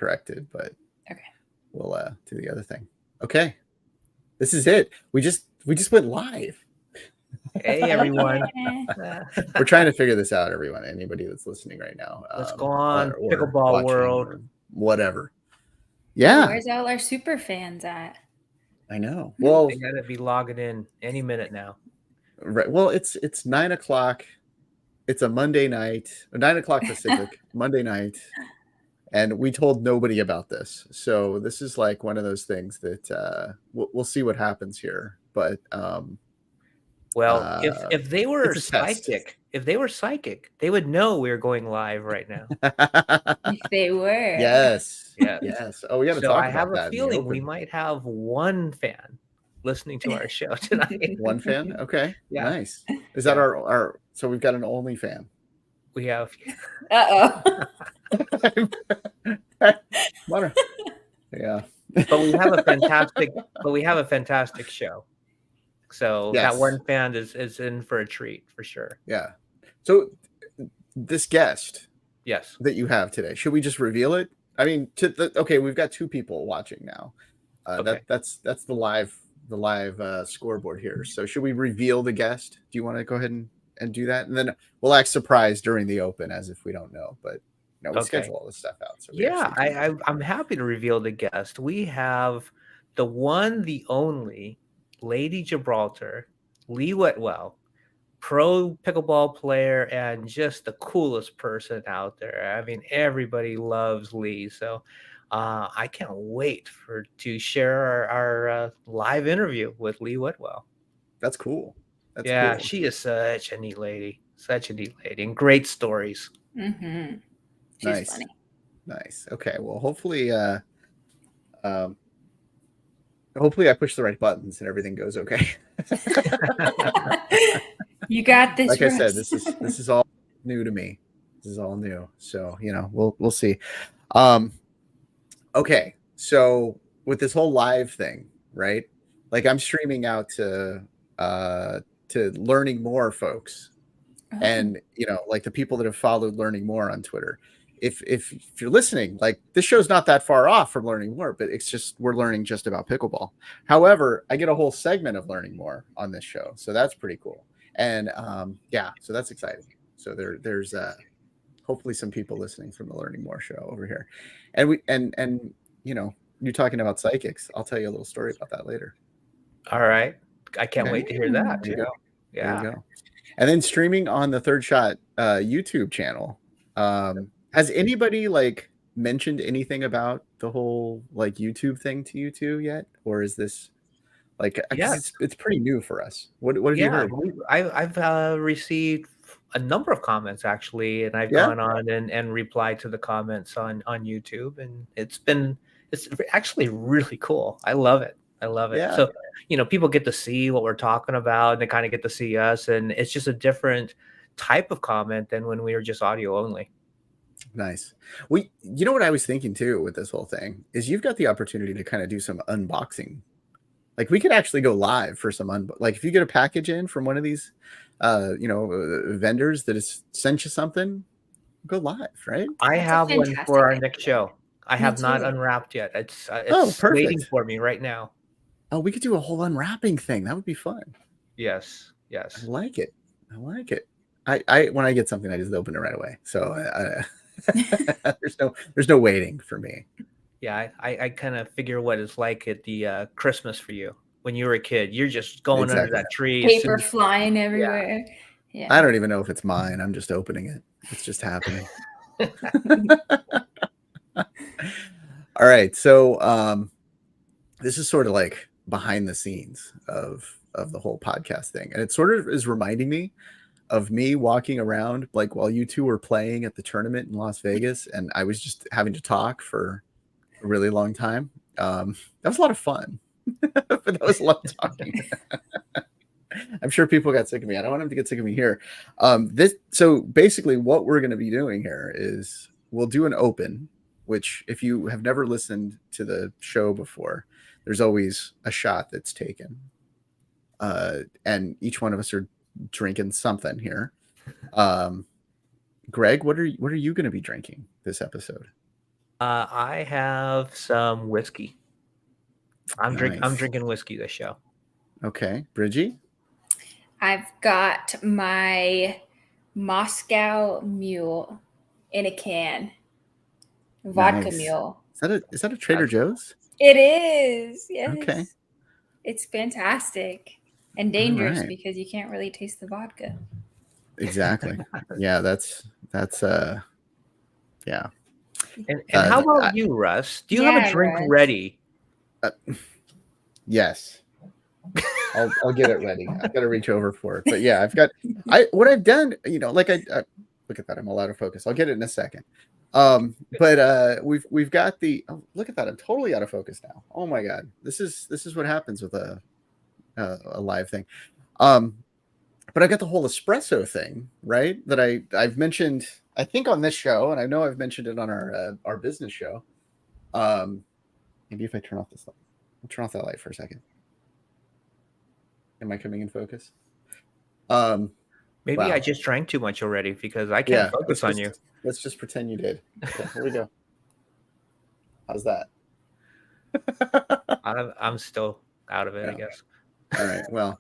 corrected, but okay, we'll do the other thing. Okay, this is it. We just went live. Hey everyone. We're trying to figure this out, everyone. Anybody that's listening right now. What's going on? Or Pickleball world. Or whatever. Yeah. Where's all our super fans at? I know. Well, they gotta be logging in any minute now. Right. Well, it's 9:00. It's a Monday night, 9:00 Pacific, Monday night. And we told nobody about this. So this is like one of those things that we'll see what happens here. But well, if they were psychic, they would know we were going live right now. If they were. Yes. Oh, we got to talk about that. So I have a feeling we might have one fan listening to our show tonight. One fan? Okay. Yeah. Nice. Is that our so we've got an only fan? We have. Uh-oh. Yeah. But we have a fantastic show. So that one fan is in for a treat for sure. Yeah. So this guest, yes, that you have today, should we just reveal it? I mean, okay, we've got 2 people watching now. Okay. That's the live scoreboard here. So should we reveal the guest? Do you want to go ahead and do that, and then we'll act surprised during the open as if we don't know, but we schedule all this stuff out. So I'm happy to reveal the guest. We have the one, the only Lady Gibraltar, Lee Whitwell, pro pickleball player and just the coolest person out there. I mean, everybody loves Lee, so I can't wait to share our live interview with Lee Whitwell. That's cool. That's cool. She is such a neat lady, and great stories. Mm-hmm. She's nice. Funny. Nice. Okay. Well, hopefully I push the right buttons and everything goes okay. You got this. Like I said, this is all new to me. This is all new. So, we'll see. Okay. So with this whole live thing, right? Like I'm streaming out to Learning More folks. Oh. And, like the people that have followed Learning More on Twitter. If you're listening, like this show's not that far off from Learning More, but it's just we're learning just about pickleball. However, I get a whole segment of Learning More on this show, so that's pretty cool. And so that's exciting. So there's hopefully some people listening from the Learning More show over here, and you're talking about psychics. I'll tell you a little story about that later. All right, I can't wait to hear that. There you go. Yeah. There you go. And then streaming on the Third Shot YouTube channel. Has anybody mentioned anything about the whole YouTube thing to you two yet, or is this it's pretty new for us? What have you heard? I've received a number of comments actually, and I've gone on and replied to the comments on YouTube, and it's actually really cool. I love it. Yeah. So people get to see what we're talking about, and they kind of get to see us, and it's just a different type of comment than when we were just audio only. Nice. Well, you know what I was thinking too with this whole thing is you've got the opportunity to kind of do some unboxing. Like we could actually go live for some if you get a package in from one of these vendors that has sent you something, go live, right? I have one for our next show. I have not unwrapped yet. It's waiting for me right now. Oh, we could do a whole unwrapping thing. That would be fun. Yes. I like it. I when I get something, I just open it right away. So there's no waiting for me. Yeah, I kind of figure what it's like at the Christmas for you when you were a kid. You're just going under that tree, paper flying everywhere. Yeah. I don't even know if it's mine. I'm just opening it. It's just happening. All right, so this is sort of like behind the scenes of the whole podcast thing, and it sort of is reminding me of me walking around while you two were playing at the tournament in Las Vegas, and I was just having to talk for a really long time. That was a lot of fun, but that was a lot of talking. I'm sure people got sick of me. I don't want them to get sick of me here. So basically what we're going to be doing here is we'll do an open, which if you have never listened to the show before, there's always a shot that's taken. And each one of us are drinking something here. Greg, what are you going to be drinking this episode? I have some whiskey. I'm Nice. drinking whiskey this show. Okay, Bridgie. I've got my Moscow Mule in a can. Vodka Nice. Mule. Is that a Trader Joe's? It is. Yes. Okay. It's fantastic and dangerous right. because you can't really taste the vodka. Exactly. Yeah, that's yeah. And how about you, Russ? Do you have a drink Russ. ready? Yes. I'll get it ready. I've got to reach over for it. But yeah, what I've done, like I look at that. I'm all out of focus. I'll get it in a second. But we've got look at that. I'm totally out of focus now. Oh my God. This is what happens with a live thing. But I got the whole espresso thing, right? That I've mentioned, I think on this show, and I know I've mentioned it on our business show. Maybe if I turn off this light, I'll turn off that light for a second. Am I coming in focus? Maybe wow. I just drank too much already because I can't focus on you. Let's just pretend you did. Okay, here we go. How's that? I'm still out of it, I guess. All right. Well,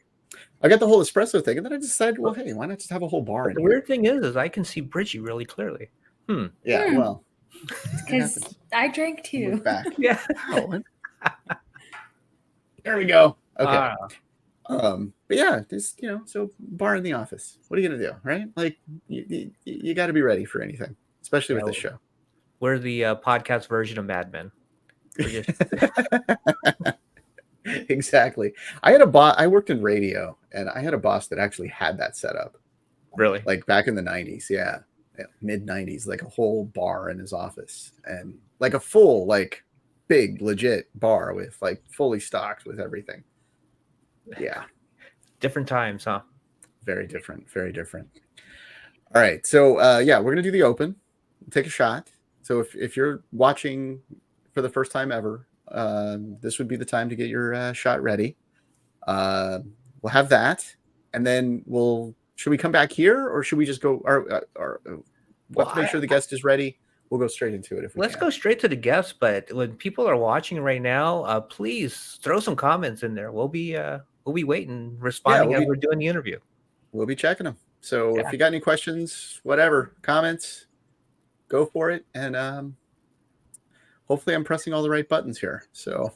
I got the whole espresso thing, and then I decided, well, hey, why not just have a whole bar in The here? weird thing is I can see Bridgie really clearly. Yeah. Well, because I drank too. Back. Yeah. Wow. There we go. Okay. But yeah, just so bar in the office. What are you gonna do, right? Like you got to be ready for anything, especially with this show. We're the podcast version of Mad Men. Exactly. I had a boss. I worked in radio, and I had a boss that actually had that set up. Really? Like back in the 90s, yeah, mid 90s, like a whole bar in his office, and like a full, like big, legit bar with like fully stocked with everything. Yeah. Different times, huh? Very different. Very different. All right. So yeah, we're gonna do the open. Take a shot. So if you're watching for the first time ever, this would be the time to get your shot ready. We'll have that, and then should we come back here, or should we just go? We'll have to make sure the guest is ready. We'll go straight into it. Let's go straight to the guest. But when people are watching right now, please throw some comments in there. We'll be waiting, responding as we're doing the interview. We'll be checking them. So if you got any questions, whatever, comments, go for it. And hopefully I'm pressing all the right buttons here. So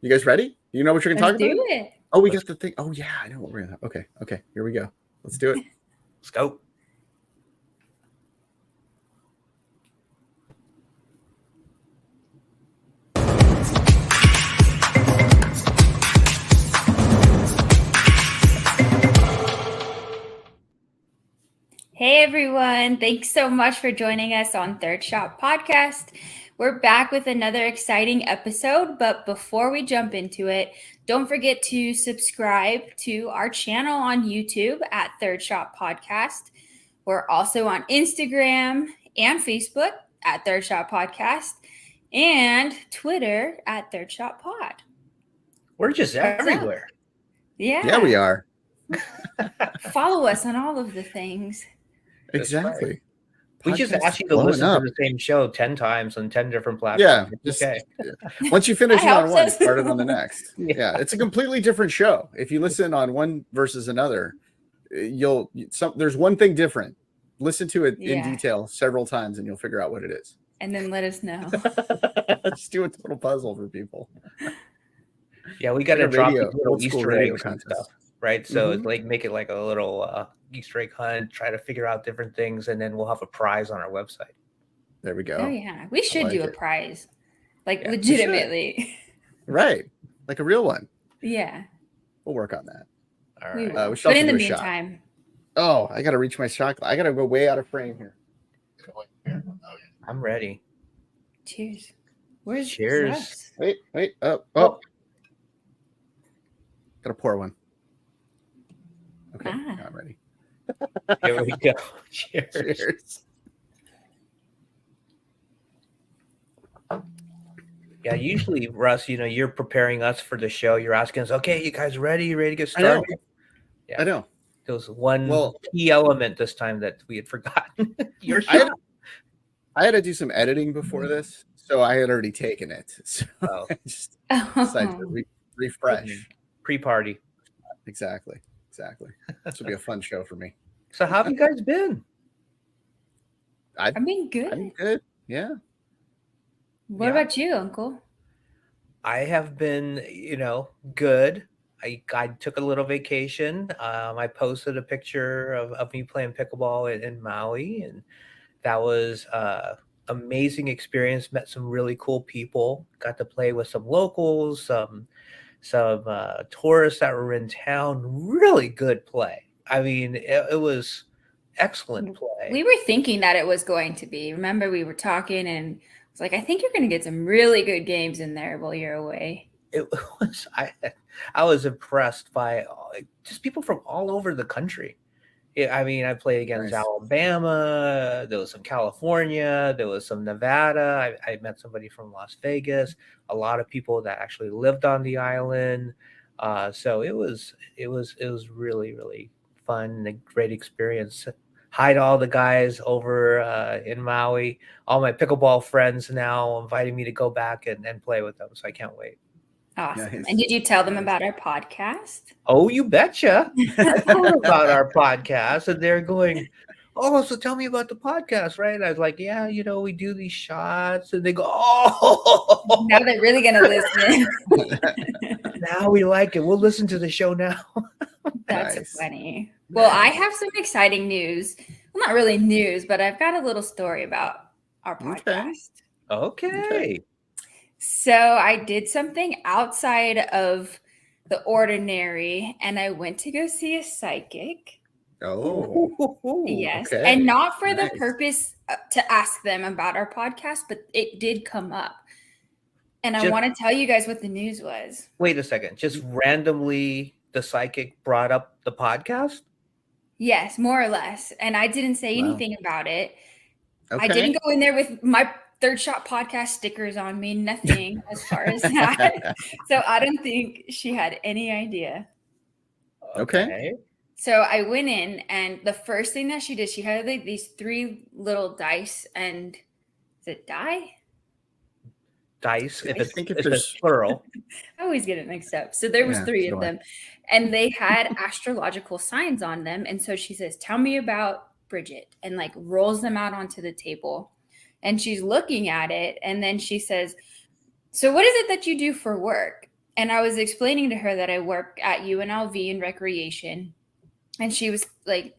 you guys ready? You know what you're going to talk about? Let's do it. Oh, we got the thing. Oh, yeah, I know what we're going to have. Okay. Here we go. Let's do it. Let's go. Hey everyone, thanks so much for joining us on Third Shot Podcast. We're back with another exciting episode, but before we jump into it, don't forget to subscribe to our channel on YouTube at Third Shot Podcast. We're also on Instagram and Facebook at Third Shot Podcast and Twitter at Third Shot Pod. We're just everywhere. Yeah, we are. Follow us on all of the things. Exactly. Right. We just asked you to listen to the same show 10 times on 10 different platforms. Yeah. Once you finish it on one, start it on the next. Yeah. It's a completely different show. If you listen on one versus another, there's one thing different. Listen to it in detail several times and you'll figure out what it is. And then let us know. Just do a total puzzle for people. Yeah, we got to drop little Easter eggs and stuff. Right. So it's like make it like a little Easter egg hunt, try to figure out different things, and then we'll have a prize on our website. There we go. Oh yeah. We should do a prize. Like legitimately. Right. Like a real one. Yeah. We'll work on that. All right. We should but in the do a meantime. Oh, I gotta reach my shot. I gotta go way out of frame here. I'm ready. Cheers. Cheers. Russ? Wait. Oh. Gotta pour one. Okay, now I'm ready. Here we go. Cheers. Yeah, usually, Russ, you're preparing us for the show. You're asking us, okay, you guys ready? You ready to get started? I know. There was one key element this time that we had forgotten. Your shot. I had to do some editing before this, so I had already taken it. So Oh, I just decided to Oh, refresh. pre-party. Exactly. This will be a fun show for me. So how have you guys been? I mean, I'm good. good. Yeah. What Yeah, about you, Uncle? I have been, good. I took a little vacation. I posted a picture of me playing pickleball in Maui, and that was amazing experience. Met some really cool people. Got to play with some locals, some tourists that were in town. Really good play. I mean, it was excellent play. We were thinking that it was going to be. Remember, we were talking, and it's like, I think you're going to get some really good games in there while you're away. It was I was impressed by just people from all over the country. I mean, I played against Nice. Alabama. There was some California. There was some Nevada. I met somebody from Las Vegas. A lot of people that actually lived on the island. So it was really really fun and a great experience. Hi to all the guys over in Maui. All my pickleball friends now inviting me to go back and play with them. So I can't wait. Awesome. Nice. And did you tell them Nice. about our podcast? Oh, you betcha. I told them about our podcast, and they're going, "Oh, so tell me about the podcast, right?" And I was like, "Yeah, we do these shots," and they go, "Oh, Now they're really going to listen. now we like it. We'll listen to the show now." That's Nice. funny. Well, I have some exciting news. Well, not really news, but I've got a little story about our podcast. Okay. So I did something outside of the ordinary, and I went to go see a psychic. Oh. Yes, Okay. and not for the Nice. purpose to ask them about our podcast, but it did come up. And I Just- want to tell you guys what the news was. Wait a second. Just randomly, the psychic brought up the podcast. Yes, more or less. And I didn't say Wow. anything about it. Okay. I didn't go in there with my Third Shot podcast stickers on me, nothing as far as that. So I don't think she had any idea. Okay. So I went in, and the first thing that she did, she had like these 3 little dice, and is it die? Dice. If I it's think if if it's there's plural. I always get it mixed up. So there was Yeah, 3 so of do I. them, and they had astrological signs on them. And so she says, "Tell me about Bridget," and like rolls them out onto the table. And she's looking at it, and then she says, "So what is it that you do for work?" And I was explaining to her that I work at UNLV in recreation. And she was like,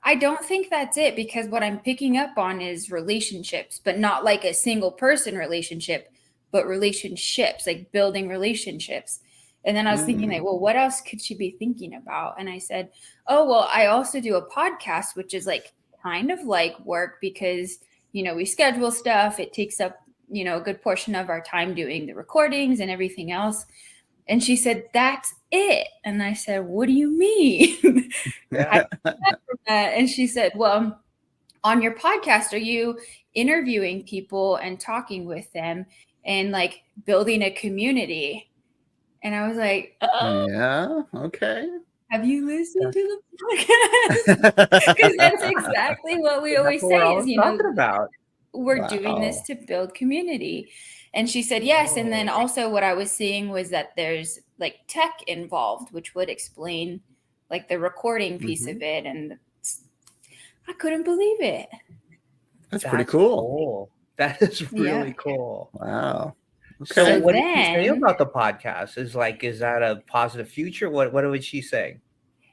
I don't think that's it, because what I'm picking up on is relationships, but not like a single person relationship, but relationships, like building relationships. And then I was thinking, like, well, what else could she be thinking about? And I said, oh, well, I also do a podcast, which is like kind of like work, because, we schedule stuff. It takes up, a good portion of our time doing the recordings and everything else. And she said, that's it. And I said, what do you mean? And she said, well, on your podcast, are you interviewing people and talking with them and like building a community? And I was like, Yeah. Okay. have you listened to the podcast? Because that's exactly what we always That's what say I is, was talking about. we're doing this Wow. to build community. And she said, yes. And then also what I was seeing was that there's like tech involved, which would explain like the recording piece of it. And I couldn't believe it. That's pretty cool. That is really cool. Wow. So Okay. what did she say then- about the podcast? Is that a positive future? What was she saying?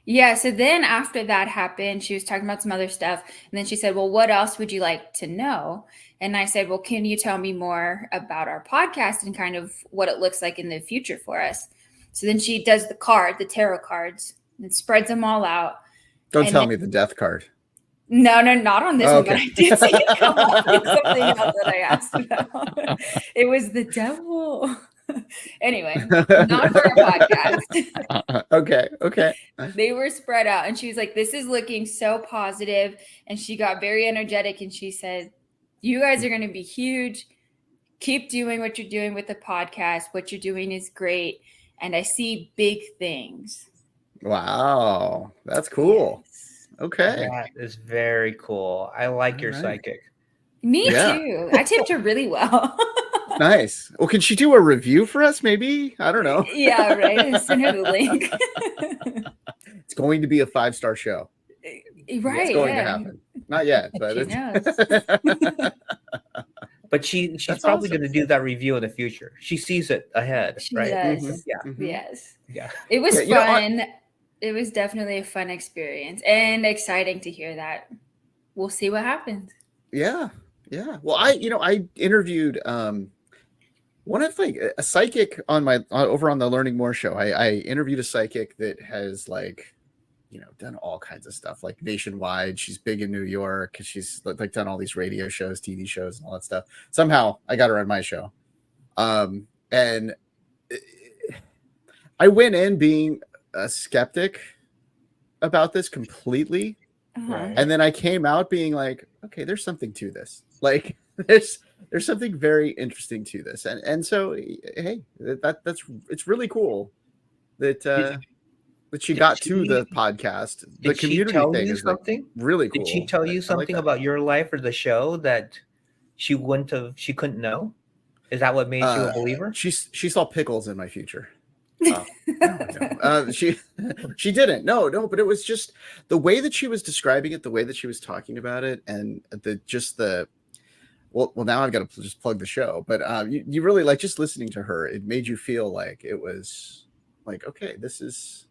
Yeah. So then after that happened, she was talking about some other stuff. And then she said, well, what else would you like to know? And I said, well, can you tell me more about our podcast and kind of what it looks like in the future for us? So then she does the tarot cards, and spreads them all out. Don't And tell then- me the death card. No, not on this one, but Okay. I did see it come up in something else that I asked about. It was the devil. Anyway, not for a podcast. Okay. They were spread out, and she was like, this is looking so positive. And she got very energetic, and she said, you guys are going to be huge. Keep doing what you're doing with the podcast. What you're doing is great. And I see big things. Wow. That's cool. Yes. Okay. That is very cool. I like your All right. psychic. Me Yeah. too. I tipped her really well. Nice. Well, can she do a review for us? Maybe, I don't know. Yeah, right. Send her the link. It's going to be a 5-star show. It's Right. going to Yeah. happen. Not yet, but She it's knows. But she's That's probably awesome. going to do that review in the future. She sees it ahead, She right? does. Yeah. Yes. Yeah. It was Yeah, you know, fun. It was definitely a fun experience and exciting to hear that. We'll see what happens. yeah. Well, I interviewed one of like a psychic on my over on the Learning More show. I interviewed a psychic that has like done all kinds of stuff like nationwide. She's big in New York. She's like done all these radio shows, TV shows, and all that stuff. Somehow I got her on my show. And I went in being a skeptic about this completely. Right. And then I came out being like, okay, there's something to this. Like there's something very interesting to this. And so hey, that's it's really cool that that she got to the podcast. The Did she community tell thing you is like something? really cool. Did she tell you I like something that. about your life or the show that she couldn't know? Is that what made you a believer? She saw pickles in my future. Oh. No. She didn't. No. But it was just the way that she was describing it, the way that she was talking about it, and well, now I've got to just plug the show. But you really like just listening to her. It made you feel like it was like, okay, this is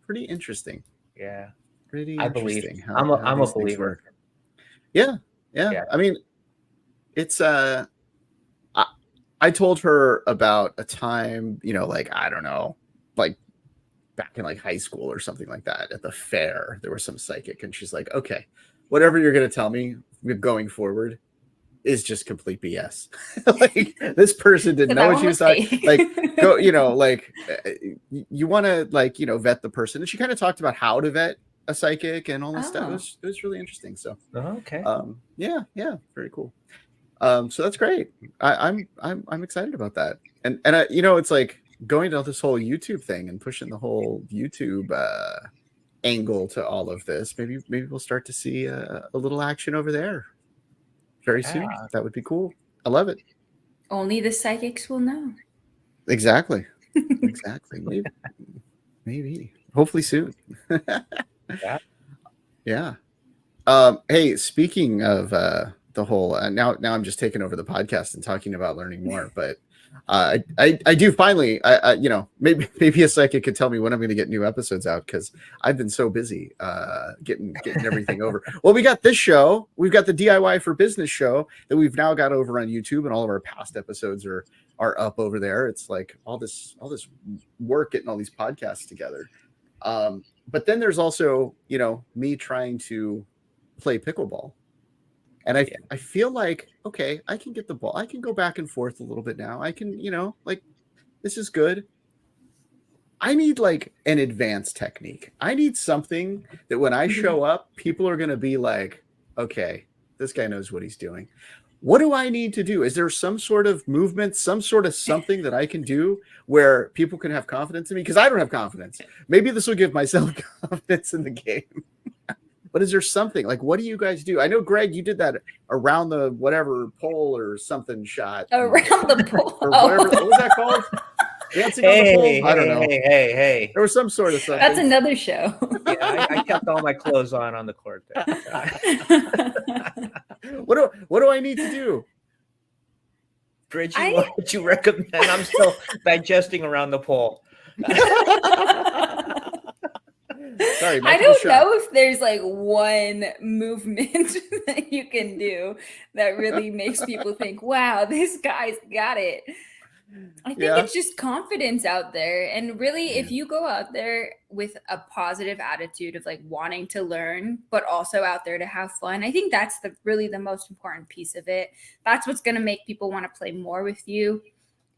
pretty interesting. Yeah. Pretty I believe. interesting. I'm a these things believer. work. Yeah. I mean, it's I told her about a time, like I don't know, like back in like high school or something like that at the fair, there was some psychic, and she's like, okay, whatever you're gonna tell me going forward is just complete BS. Like this person didn't know what she was talking. Like go, like you want to like vet the person, and she kind of talked about how to vet a psychic and all this stuff. It was really interesting. So okay. Yeah, very cool. So that's great. I'm excited about that. And it's like going to this whole YouTube thing and pushing the whole YouTube angle to all of this. Maybe we'll start to see a little action over there very soon. That would be cool. I love it. Only the psychics will know. Exactly. Maybe. Hopefully soon. Yeah. Hey, speaking of the whole now I'm just taking over the podcast and talking about learning more, but I do finally maybe a psychic could tell me when I'm going to get new episodes out, because I've been so busy getting everything over. Well, we got this show, we've got the DIY for Business show that we've now got over on YouTube, and all of our past episodes are up over there. It's like all this work getting all these podcasts together. But then there's also me trying to play pickleball. And I feel like, okay, I can get the ball. I can go back and forth a little bit now. I can, like, this is good. I need like an advanced technique. I need something that when I show up, people are going to be like, okay, this guy knows what he's doing. What do I need to do? Is there some sort of movement, some sort of something that I can do where people can have confidence in me? Because I don't have confidence. Maybe this will give myself confidence in the game. But is there something like, what do you guys do? I know, Greg, you did that around the whatever pole or something shot. Around the pole. Or whatever. What was that called? Dancing on the pole? I don't know. Hey. There was some sort of something. That's another show. Yeah, I kept all my clothes on the court there. What do I need to do? Bridgie, what would you recommend? I'm still digesting around the pole. Sorry, I don't know if there's like one movement that you can do that really makes people think, wow, this guy's got it. I think it's just confidence out there. And really, if you go out there with a positive attitude of like wanting to learn, but also out there to have fun, I think that's really the most important piece of it. That's what's going to make people want to play more with you.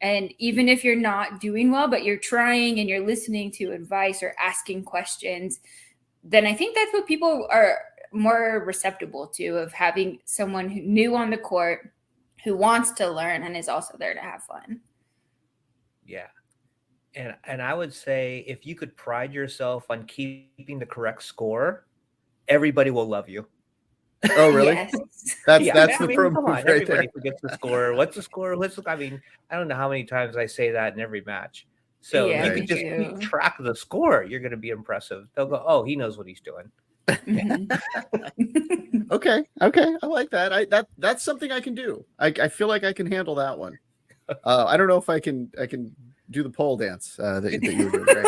And even if you're not doing well, but you're trying and you're listening to advice or asking questions, then I think that's what people are more receptive to, of having someone who new on the court who wants to learn and is also there to have fun. Yeah. And I would say if you could pride yourself on keeping the correct score, everybody will love you. Oh, really? Yes. That's Yeah, that's I the mean, pro come move on, right there. everybody forgets the score. What's the score? I mean, I don't know how many times I say that in every match. So if Yeah, you Right. could me just keep too. track of the score, you're going to be impressive. They'll go, oh, he knows what he's doing. Mhm. Okay. I like that. That's something I can do. I feel like I can handle that one. I don't know if I can do the pole dance that you were doing, Greg.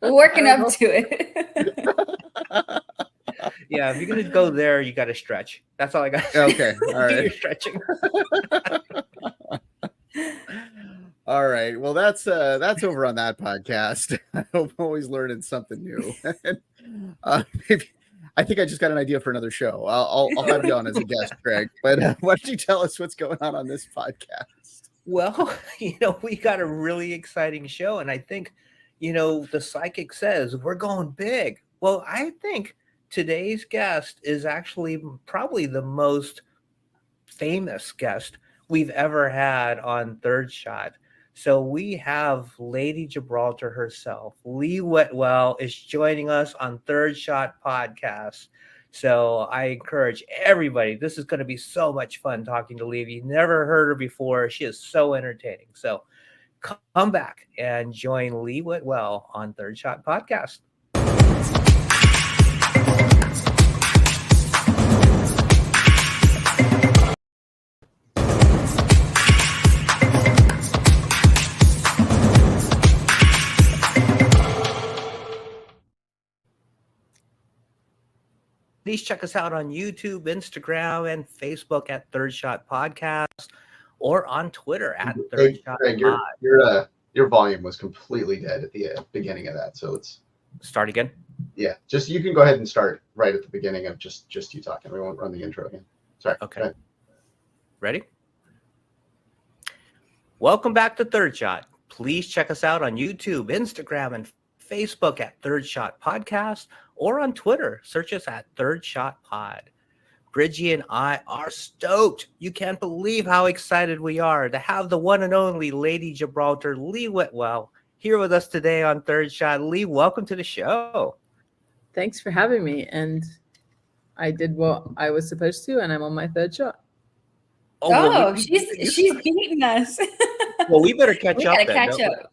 We're I working don't up know. to it. Yeah, if you're going to go there, you got to stretch. That's all I got to say. Okay. All Do right. your stretching. All right. Well, that's over on that podcast. I'm always learning something new. Maybe I think I just got an idea for another show. I'll have you on as a guest, Greg. But why don't you tell us what's going on this podcast? Well, we got a really exciting show. And I think, the psychic says we're going big. Well, I think today's guest is actually probably the most famous guest we've ever had on Third Shot. So we have Lady Gibraltar herself. Lee Whitwell is joining us on Third Shot Podcast. So I encourage everybody. This is going to be so much fun talking to Lee. If you've never heard her before, she is so entertaining. So come back and join Lee Whitwell on Third Shot Podcast. Please check us out on YouTube, Instagram, and Facebook at Third Shot Podcast, or on Twitter at Third Hey, Shot Greg, Pod. your volume was completely dead at the beginning of that. So let's Start again. yeah, just you can go ahead and start right at the beginning of just you talking. We won't run the intro again. Sorry. Okay. Ready? Welcome back to Third Shot. Please check us out on YouTube, Instagram, and Facebook at Third Shot Podcast, or on Twitter. Search us at Third Shot Pod. Bridgie and I are stoked. You can't believe how excited we are to have the one and only Lady Gibraltar, Lee Whitwell, here with us today on Third Shot. Lee, welcome to the show. Thanks for having me. And I did what I was supposed to, and I'm on my third shot. Oh, she's beating us. Well, we better catch We up gotta then. catch up.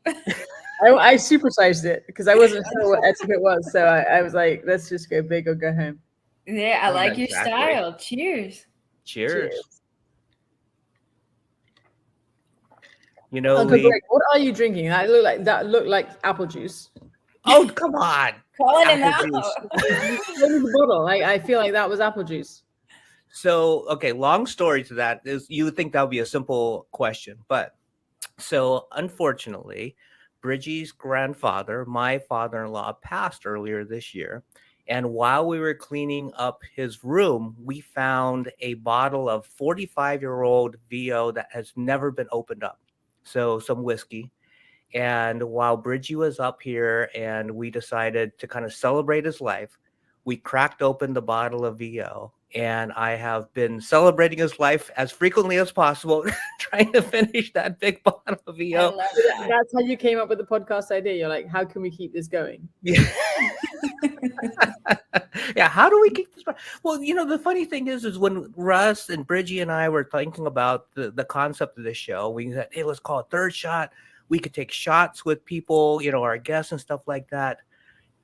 I supersized it because I wasn't sure what etiquette was. So I was like, let's just go big or go home. Yeah, I like your Exactly. style. Cheers. Cheers. Uncle Lee. Greg, what are you drinking? That looked like apple juice. Oh, come on. Calling him Apple out. juice. What is the bottle? I feel like that was apple juice. So, okay, long story to that is you would think that would be a simple question. But so unfortunately, Bridgie's grandfather, my father-in-law, passed earlier this year. And while we were cleaning up his room, we found a bottle of 45-year-old VO that has never been opened up. So some whiskey. And while Bridgie was up here and we decided to kind of celebrate his life, we cracked open the bottle of VO. And I have been celebrating his life as frequently as possible, trying to finish that big bottle of I VO. love that. That's how you came up with the podcast idea. You're like, how can we keep this going? Yeah. Yeah, how do we keep this? Well, the funny thing is when Russ and Bridgie and I were thinking about the concept of this show, we said, hey, let's call it Third Shot. We could take shots with people, our guests and stuff like that.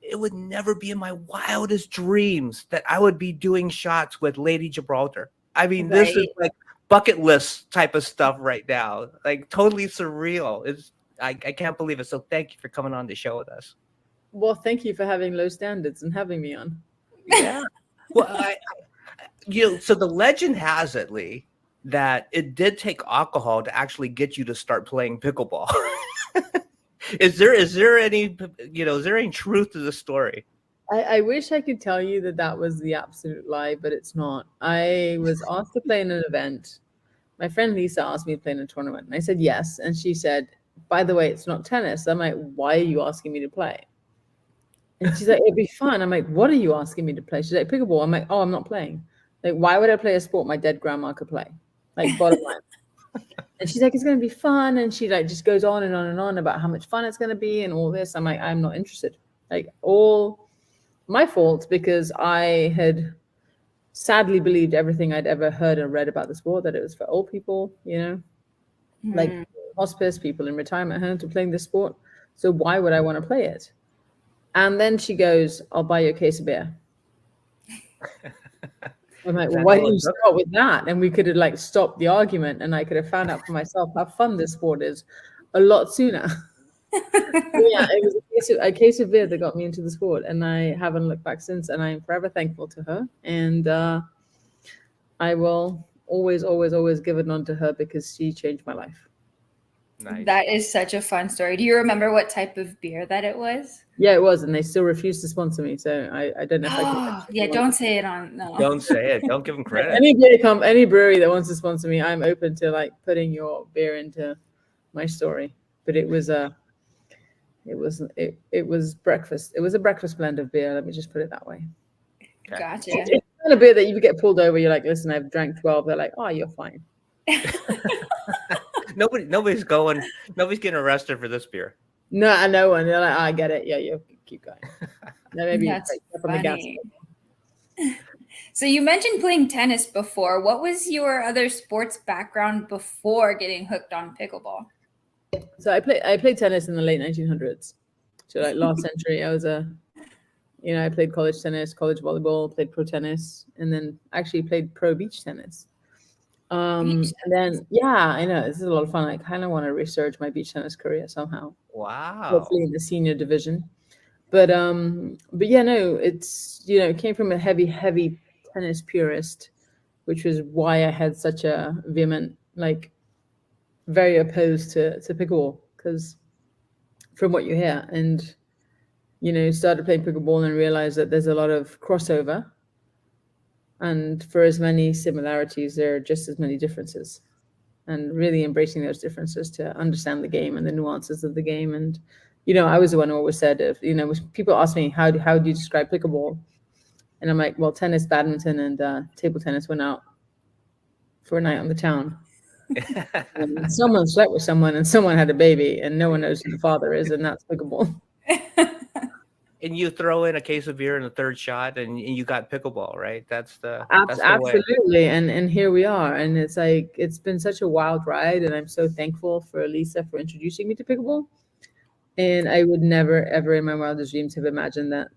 It would never be in my wildest dreams that I would be doing shots with Lady Gibraltar. I mean, This is like bucket list type of stuff right now, like totally surreal. I can't believe it. So thank you for coming on the show with us. Well, thank you for having low standards and having me on. Yeah. Well, so the legend has it, Lee, that it did take alcohol to actually get you to start playing pickleball. Is there any truth to the story? I wish I could tell you that was the absolute lie, but it's not. I was asked to play in an event. My friend Lisa asked me to play in a tournament, and I said yes. And she said, by the way, it's not tennis. I'm like, why are you asking me to play? And she's like, it'd be fun. I'm like, what are you asking me to play? She's like, pickleball. I'm like, oh, I'm not playing. Like, why would I play a sport my dead grandma could play? Like, bottom line. And she's like, it's going to be fun. And she just goes on and on and on about how much fun it's going to be and all this. I'm like, I'm not interested. Like, all my fault because I had sadly believed everything I'd ever heard and read about the sport, that it was for old people, like hospice, people in retirement homes are playing this sport. So why would I want to play it? And then she goes, I'll buy you a case of beer. I'm like, well, why didn't you start with that? And we could have like stopped the argument and I could have found out for myself how fun this sport is a lot sooner. Yeah, it was a case of beer that got me into the sport, and I haven't looked back since, and I'm forever thankful to her. And I will always, always, always give it on to her because she changed my life. Nice. That is such a fun story. Do you remember what type of beer that it was? Yeah, it was, and they still refuse to sponsor me. So I don't know if I can. Yeah, don't say it on. No. Don't say it. Don't give them credit. Any brewery that wants to sponsor me, I'm open to like putting your beer into my story. But it was breakfast. It was a breakfast blend of beer. Let me just put it that way. Okay. Gotcha. It's kind of beer that you get pulled over. You're like, listen, I've drank 12. They're like, oh, you're fine. Nobody's getting arrested for this beer. No, no one. They're like, oh, I get it. Yeah, you keep going. No, maybe That's up on the gas. So you mentioned playing tennis before. What was your other sports background before getting hooked on pickleball? So I played tennis in the late 1900s. So like last century, I was I played college tennis, college volleyball, played pro tennis, and then actually played pro beach tennis. And then, yeah, I know this is a lot of fun. I kind of want to research my beach tennis career somehow. Wow. Hopefully in the senior division. But yeah, no, it's, it came from a heavy tennis purist, which was why I had such a vehement, like, very opposed to pickleball, because from what you hear, and, started playing pickleball and realized that there's a lot of crossover. And for as many similarities, there are just as many differences, and really embracing those differences to understand the game and the nuances of the game. And, I was the one who always said, people ask me, how do you describe pickleball? And I'm like, well, tennis, badminton, and table tennis went out for a night on the town. And someone slept with someone and someone had a baby and no one knows who the father is, and that's pickleball. And you throw in a case of beer in the third shot, and you got pickleball, right? That's absolutely. And here we are. And it's like, it's been such a wild ride, and I'm so thankful for Lisa for introducing me to pickleball. And I would never, ever in my wildest dreams have imagined that,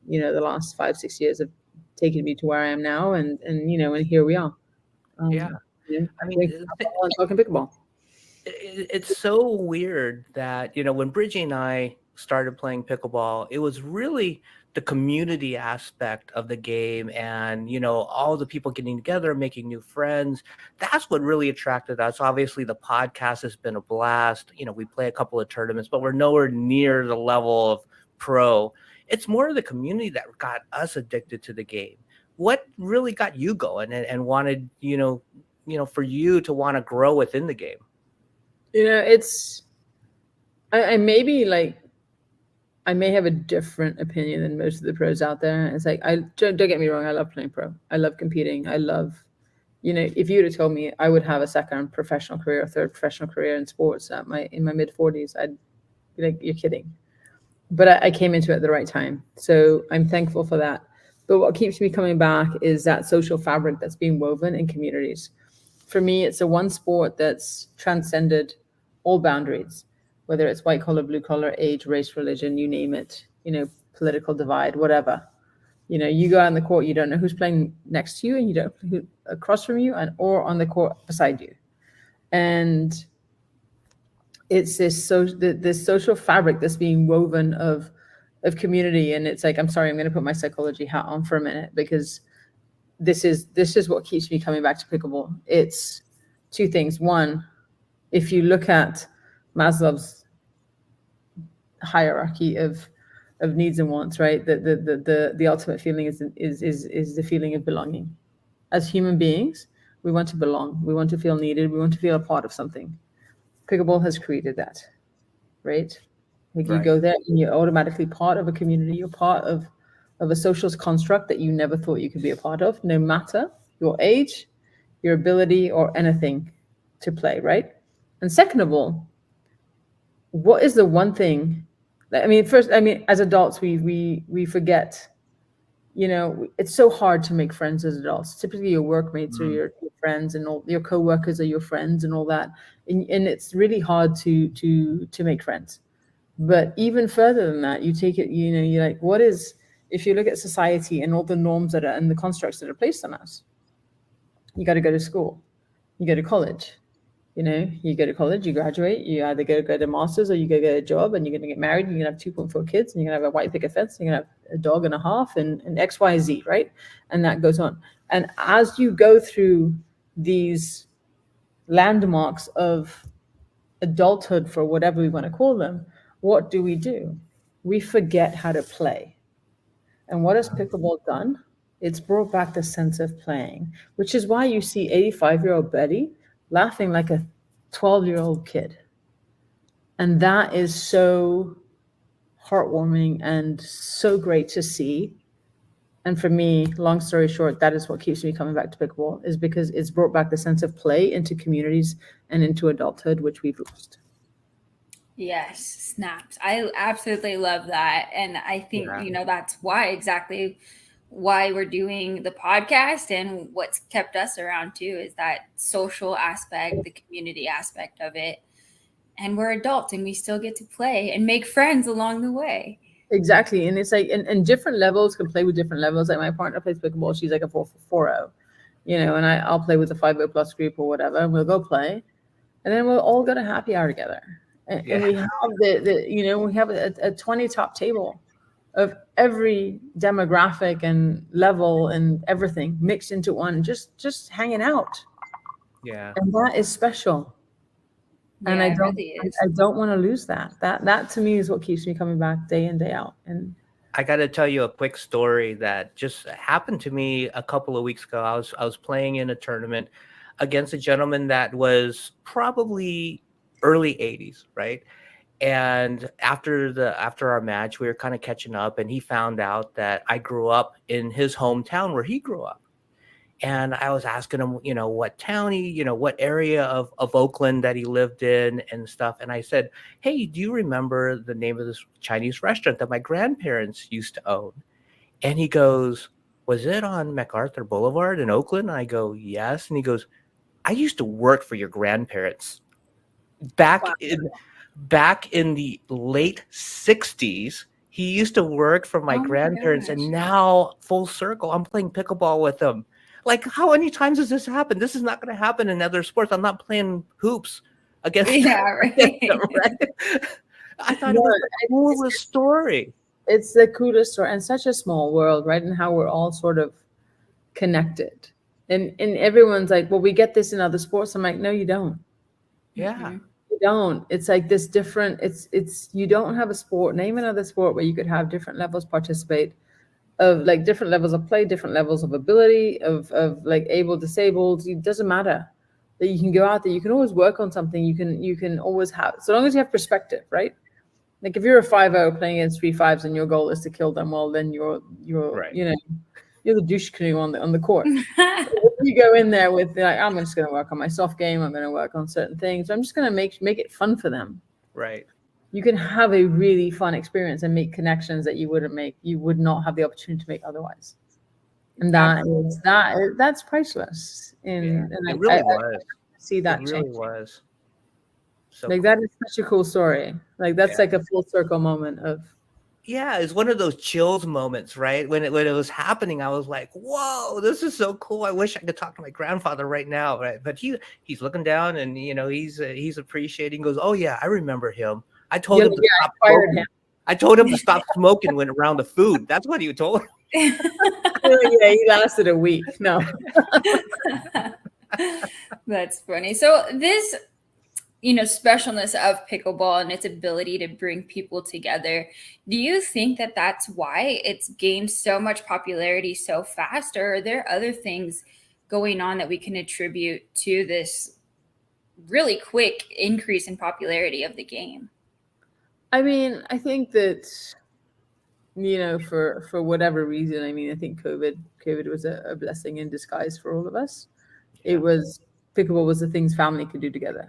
the last 5-6 years have taken me to where I am now, and here we are. Yeah. I mean, talking pickleball. It's so weird that, when Bridgie and I started playing pickleball, it was really the community aspect of the game, and all the people getting together, making new friends. That's what really attracted us. Obviously the podcast has been a blast. We play a couple of tournaments, but we're nowhere near the level of pro. It's more of the community that got us addicted to the game. What really got you going and wanted for you to want to grow within the game? It's I may have a different opinion than most of the pros out there. It's like, don't get me wrong, I love playing pro. I love competing. I love, if you would have told me I would have a second professional career, a third professional career in sports in my mid-40s, I'd be like, you're kidding. But I came into it at the right time. So I'm thankful for that. But what keeps me coming back is that social fabric that's being woven in communities. For me, it's a one sport that's transcended all boundaries, whether it's white collar, blue collar, age, race, religion, you name it, political divide, whatever. You go out on the court, you don't know who's playing next to you, and you don't know who across from you or on the court beside you. And it's this social fabric that's being woven of community. And it's like, I'm sorry, I'm going to put my psychology hat on for a minute, because this is what keeps me coming back to pickleball. It's two things. One, if you look at Maslow's hierarchy of needs and wants, right? The ultimate feeling is the feeling of belonging. As human beings, we want to belong. We want to feel needed. We want to feel a part of something. Pickleball has created that, right? Like, you go there and you're automatically part of a community. You're part of a social construct that you never thought you could be a part of, no matter your age, your ability, or anything to play, right? And second of all, what is the one thing that, first, as adults, we forget it's so hard to make friends as adults. Typically, your workmates are Mm. your friends, and all your coworkers are your friends, and all that. And it's really hard to make friends. But even further than that, you take it. You're like, what is if you look at society and all the norms that are and the constructs that are placed on us? You got to go to school, you go to college. You go to college, you graduate, you either go get a master's or you go get a job, and you're going to get married, and you're going to have 2.4 kids, and you're going to have a white picket fence, and you're going to have a dog and a half, and X, Y, Z, right? And that goes on. And as you go through these landmarks of adulthood, for whatever we want to call them, what do? We forget how to play. And what has pickleball done? It's brought back the sense of playing, which is why you see 85-year-old Betty laughing like a 12-year-old kid. And that is so heartwarming and so great to see. And for me, long story short, that is what keeps me coming back to pickleball, is because it's brought back the sense of play into communities and into adulthood, which we've lost. Yes, snaps. I absolutely love that. And I think, Yeah. that's why we're doing the podcast, and what's kept us around too is that social aspect, the community aspect of it. And we're adults and we still get to play and make friends along the way. Exactly. And it's like, and different levels can play with different levels. Like my partner plays pickleball. She's like a 4-4-0, and I'll play with a 5-0 plus group or whatever, and we'll go play. And then we'll all go to happy hour together. And we have we have a 20 top table of every demographic and level and everything mixed into one, just hanging out. Yeah. And that is special. And Yeah, it really is. I don't want to lose that. That to me is what keeps me coming back day in, day out. And I got to tell you a quick story that just happened to me a couple of weeks ago. I was playing in a tournament against a gentleman that was probably early 80s, right? And after our match, we were kind of catching up, and he found out that I grew up in his hometown where he grew up. And I was asking him, what town what area of Oakland that he lived in and stuff. And I said, hey, do you remember the name of this Chinese restaurant that my grandparents used to own? And he goes, was it on MacArthur Boulevard in Oakland? And I go, yes. And he goes, I used to work for your grandparents back in the late 60s. He used to work for my Oh my grandparents, gosh. and now full circle, I'm playing pickleball with him. Like, how many times has this happened? This is not going to happen in other sports. I'm not playing hoops against Yeah, right. them, right? I thought it was the coolest story. it's the coolest story, and such a small world, right? And how we're all sort of connected. And everyone's like, well, we get this in other sports. I'm like, no, you don't. Yeah. Mhm. You don't. It's like this different, it's you don't have a sport. Name another sport where you could have different levels participate, of like different levels of play, different levels of ability, of like able, disabled. It doesn't matter. That you can go out there, you can always work on something. You can always have, so long as you have perspective, right? Like if you're a 5-0 playing against 3-5s and your goal is to kill them, well, then you're Right. you're the douche canoe on the court. You go in there with like, I'm just going to work on my soft game. I'm going to work on certain things. I'm just going to make it fun for them. Right. You can have a really fun experience and make connections that you would not have the opportunity to make otherwise. And that's priceless. And It really I was. see that It really change. was. So Like cool. that is such a cool story. Like that's Yeah. like a full circle moment of. Yeah, it's one of those chills moments, right? When it was happening, I was like, "Whoa, this is so cool! I wish I could talk to my grandfather right now." Right? But he's looking down, and he's appreciating. Goes, "Oh yeah, I remember him. I told him to stop Inspired smoking. him. I told him to stop smoking when around the food. That's what he told him." Yeah, he lasted a week. No. That's funny. So this, specialness of pickleball and its ability to bring people together, do you think that that's why it's gained so much popularity so fast, or are there other things going on that we can attribute to this really quick increase in popularity of the game? I mean, I think that for whatever reason, I mean, I think COVID was a blessing in disguise for all of us. Yeah. It was pickleball was the things family could do together.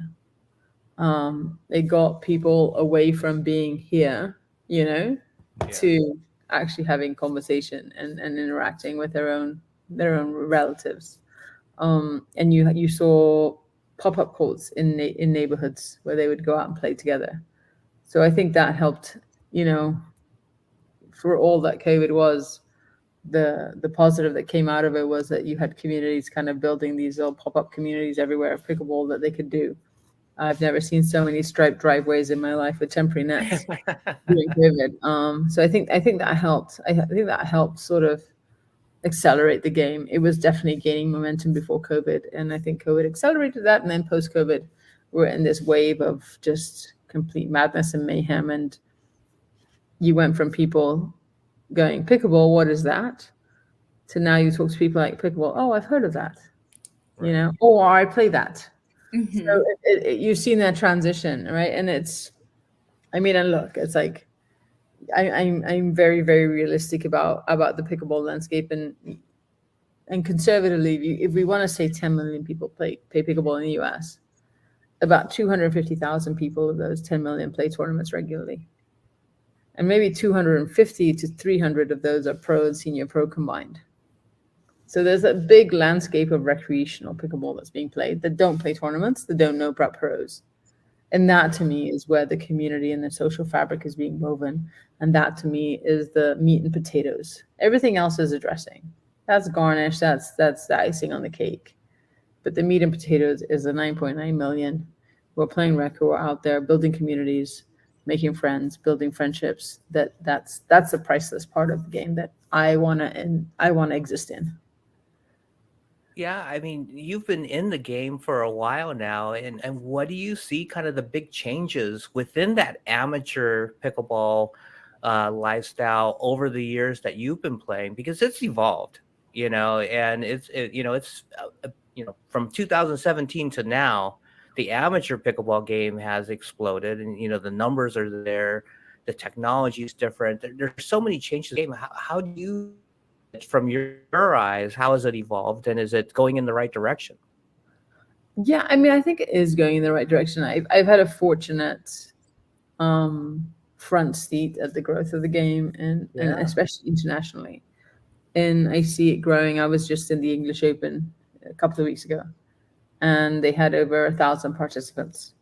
It got people away from being here, to actually having conversation and interacting with their own relatives. And you saw pop-up courts in neighborhoods where they would go out and play together. So I think that helped, for all that COVID was, the positive that came out of it was that you had communities kind of building these little pop-up communities everywhere of pickleball that they could do. I've never seen so many striped driveways in my life with temporary nets during COVID. So I think that helped. I think that helped sort of accelerate the game. It was definitely gaining momentum before COVID, and I think COVID accelerated that. And then post-COVID, we're in this wave of just complete madness and mayhem. And you went from people going, pickleball, what is that? To now you talk to people like, pickleball, oh, I've heard of that. Right. Or I play that. Mhm. So you've seen that transition, right? And and look, it's like I'm very, very realistic about the pickleball landscape, and conservatively, if we want to say 10 million people play pickleball in the US, about 250,000 people of those 10 million play tournaments regularly, and maybe 250 to 300 of those are pro and senior pro combined. So there's a big landscape of recreational pickleball that's being played that don't play tournaments, that don't know about pros. And that to me is where the community and the social fabric is being woven. And that to me is the meat and potatoes. Everything else is a dressing. That's garnish, that's the icing on the cake. But the meat and potatoes is the 9.9 million. We're playing rec, who are out there building communities, making friends, building friendships. That's the priceless part of the game that I wanna exist in. Yeah, I mean, you've been in the game for a while now, and what do you see kind of the big changes within that amateur pickleball lifestyle over the years that you've been playing? Because it's evolved, and from 2017 to now, the amateur pickleball game has exploded, and the numbers are there, the technology is different. There's so many changes in the game. How do you from your eyes, how has it evolved, and is it going in the right direction? Yeah, I think it is going in the right direction. I've had a fortunate front seat at the growth of the game, and especially internationally. And I see it growing. I was just in the English Open a couple of weeks ago, and they had over 1,000 participants.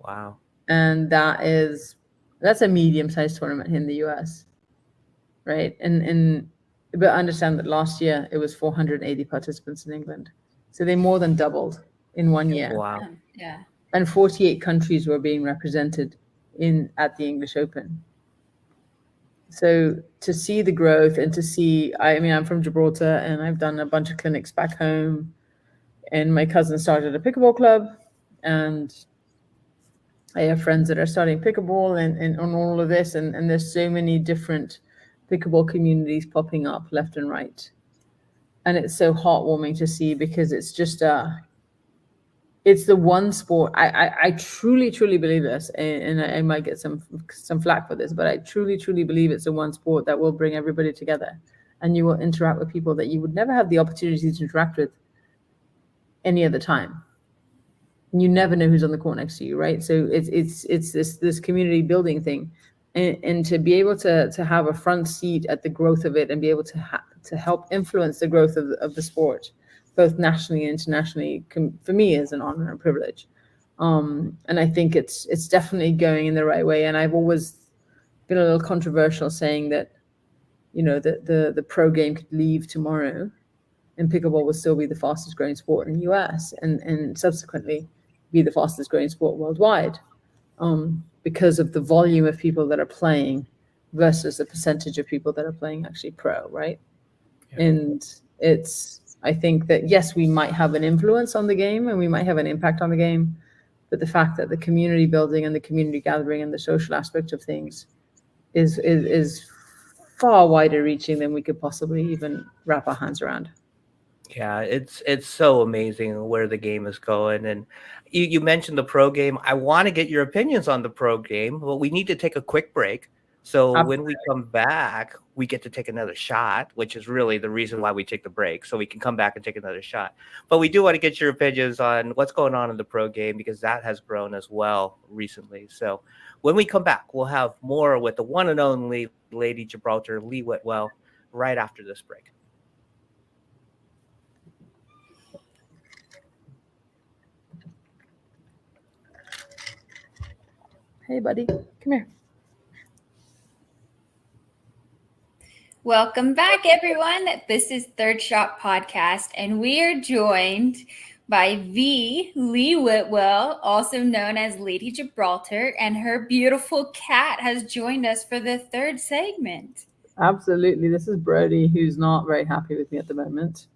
Wow. And that's a medium-sized tournament in the US, right? But understand that last year it was 480 participants in England. So they more than doubled in 1 year. Wow. Yeah. And 48 countries were being represented at the English Open. So to see the growth and to see, I'm from Gibraltar, and I've done a bunch of clinics back home, and my cousin started a pickleball club, and I have friends that are starting pickleball and on all of this, and there's so many different pickleball communities popping up left and right. And it's so heartwarming to see, because it's just it's the one sport. I truly, truly believe this, and I might get some flack for this, but I truly, truly believe it's the one sport that will bring everybody together, and you will interact with people that you would never have the opportunity to interact with any other time. And you never know who's on the court next to you, right? So it's this community building thing, and to be able to have a front seat at the growth of it, and be able to help influence the growth of the sport, both nationally and internationally, for me is an honor and a privilege. And I think it's definitely going in the right way. And I've always been a little controversial saying that, the pro game could leave tomorrow, and pickleball will still be the fastest growing sport in the US, and subsequently be the fastest growing sport worldwide, because of the volume of people that are playing versus the percentage of people that are playing actually pro, right? Yeah. And I think that, yes, we might have an influence on the game, and we might have an impact on the game, but the fact that the community building and the community gathering and the social aspect of things is far wider reaching than we could possibly even wrap our hands around. Yeah, it's so amazing where the game is going. And you mentioned the pro game. I want to get your opinions on the pro game, but we need to take a quick break. So when we come back, we get to take another shot, which is really the reason why we take the break, so we can come back and take another shot. But we do want to get your opinions on what's going on in the pro game, because that has grown as well recently. So when we come back, we'll have more with the one and only Lady Gibraltar, Lee Whitwell, right after this break. Hey, buddy, come here. Welcome back, everyone. This is Third Shot Podcast, and we are joined by the Lee Whitwell, also known as Lady Gibraltar, and her beautiful cat has joined us for the third segment. Absolutely. This is Brody, who's not very happy with me at the moment.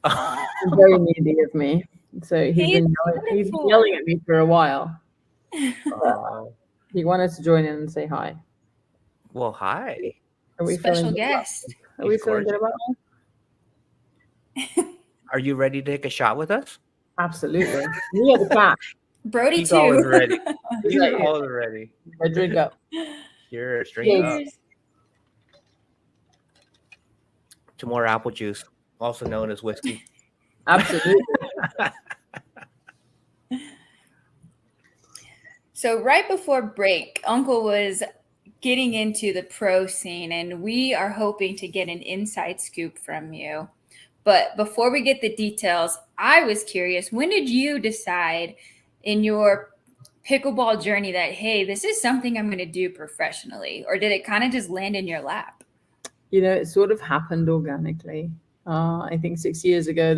Very needy of me. So he's been yelling at me for a while. He wanted to join in and say hi. Well, hi. Are we Special guest. Are we feeling good about it? Are you ready to take a shot with us? Absolutely. We have a cat. Brody He's too. always ready. He's always ready. I drink up. Cheers. Drink up. To more apple juice, also known as whiskey. Absolutely. So right before break, Uncle was getting into the pro scene, and we are hoping to get an inside scoop from you. But before we get the details, I was curious, when did you decide in your pickleball journey that, hey, this is something I'm going to do professionally? Or did it kind of just land in your lap? You know, it sort of happened organically. I think 6 years ago,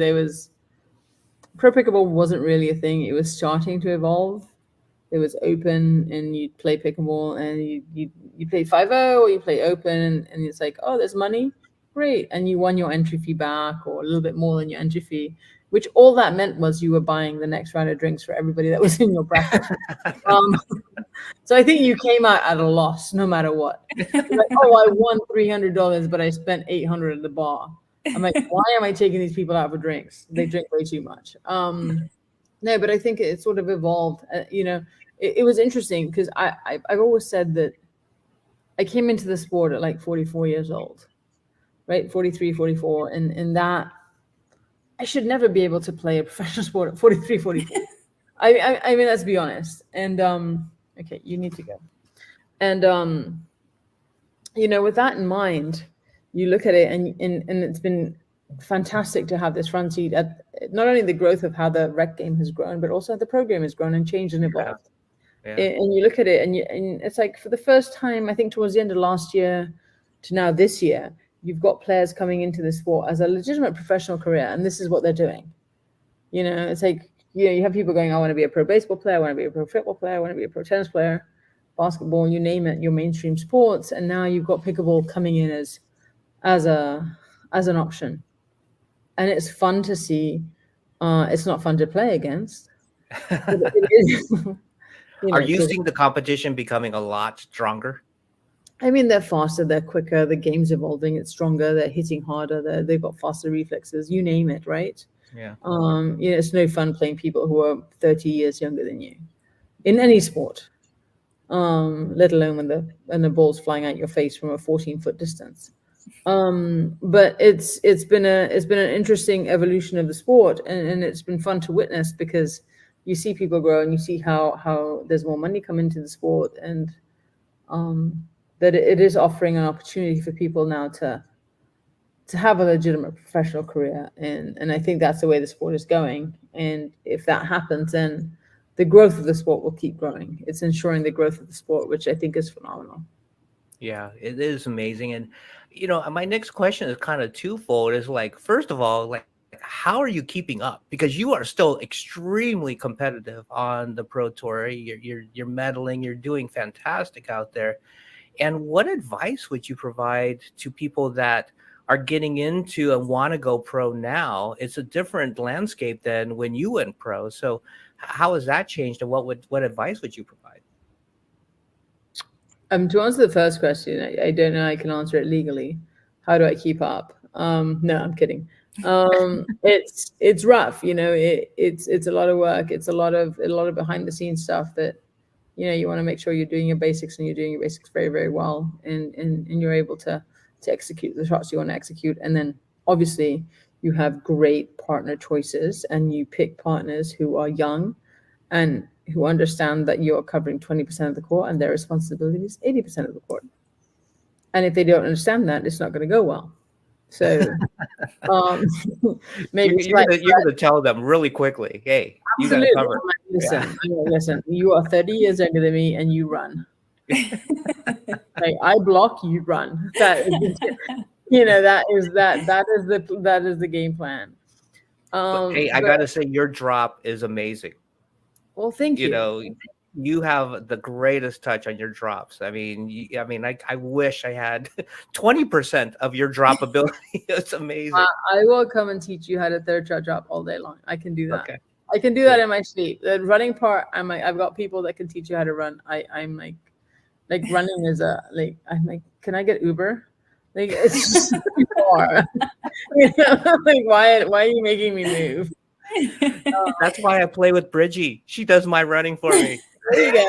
pro pickleball wasn't really a thing. It was starting to evolve. It was open, and you'd play pickleball, and you play 5-0 or you play open, and it's like, oh, there's money, great, and you won your entry fee back, or a little bit more than your entry fee, which all that meant was you were buying the next round of drinks for everybody that was in your bracket. So I think you came out at a loss no matter what. Like, oh, I won $300, but I spent $800 at the bar. I'm like, why am I taking these people out for drinks? They drink way too much. No, but I think it sort of evolved. You know, it was interesting because I've always said that I came into the sport at like 44 years old, right? 43, 44. And that I should never be able to play a professional sport at 43, 44. I mean, let's be honest. And okay, you need to go. And you know, with that in mind, you look at it, and it's been fantastic to have this front seat at not only the growth of how the rec game has grown, but also the pro game has grown and changed and evolved. Yeah. And you look at it, and it's like, for the first time, I think towards the end of last year to now this year, you've got players coming into the sport as a legitimate professional career, and this is what they're doing. You know, it's like, you know, you have people going, I want to be a pro baseball player, I want to be a pro football player, I want to be a pro tennis player, basketball, you name it, your mainstream sports, and now you've got pickleball coming in as an option. And it's fun to see. It's not fun to play against. It is. You know, are you seeing the competition becoming a lot stronger? I mean, they're faster, they're quicker, the game's evolving, it's stronger, they're hitting harder, they've got faster reflexes, you name it, right? Yeah. You know, it's no fun playing people who are 30 years younger than you in any sport, let alone when the ball's flying out your face from a 14-foot distance. But it's been an interesting evolution of the sport, and it's been fun to witness, because you see people grow, and you see how there's more money come into the sport, and that it is offering an opportunity for people now to have a legitimate professional career, and I think that's the way the sport is going. And if that happens, then the growth of the sport will keep growing. It's ensuring the growth of the sport, which I think is phenomenal. Yeah, it is amazing. And, you know, my next question is kind of twofold. Is like, first of all, like, how are you keeping up? Because you are still extremely competitive on the pro tour. You're medaling, you're doing fantastic out there. And what advice would you provide to people that are getting into and want to go pro now? It's a different landscape than when you went pro. So how has that changed, and what advice would you provide? To answer the first question, I don't know I can answer it legally. How do I keep up? No, I'm kidding. It's rough, you know. It's a lot of work. It's a lot of behind the scenes stuff that, you know, you want to make sure you're doing your basics, and you're doing your basics very, very well, and you're able to to execute the shots you want to execute. And then obviously you have great partner choices, and you pick partners who are young and who understand that you're covering 20% of the court and their responsibility is 80% of the court. And if they don't understand that, it's not going to go well. So maybe you're gonna tell them really quickly, hey, you gotta absolutely. cover. Listen, you are 30 years younger than me and you run. Like, I block, you run. That is, that is the game plan. But, hey, I gotta say, your drop is amazing. Well, thank you. You know, you have the greatest touch on your drops. I mean, I wish I had 20% of your drop ability. It's amazing. I will come and teach you how to third shot drop all day long. I can do that. Okay. I can do that in my sleep. The running part, I've got people that can teach you how to run. I'm like running is I'm like, can I get Uber? Like, it's just too far. Like, why are you making me move? That's why I play with Bridgie. She does my running for me. There you go.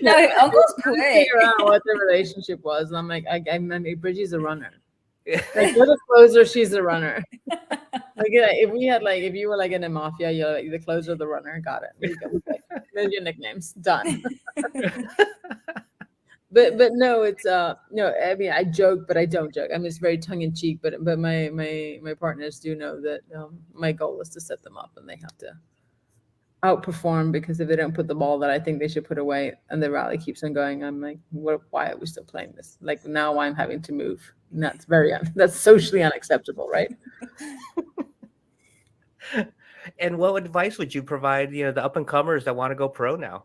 No, Uncle's quick. Figure out what the relationship was, and I'm like, I mean, Bridgie's a runner. Like, you're the closer, she's the runner. Like, if you were like in a mafia, you're like the closer, the runner. Got it. There you go. There's your nicknames. Done. But no, it's no. I mean, I joke, but I don't joke. I mean, it's very tongue in cheek. But my partners do know that my goal is to set them up, and they have to outperform, because if they don't put the ball that I think they should put away, and the rally keeps on going, I'm like, why are we still playing this? Like, now I'm having to move. And that's that's socially unacceptable, right? And what advice would you provide, the up and comers that want to go pro now?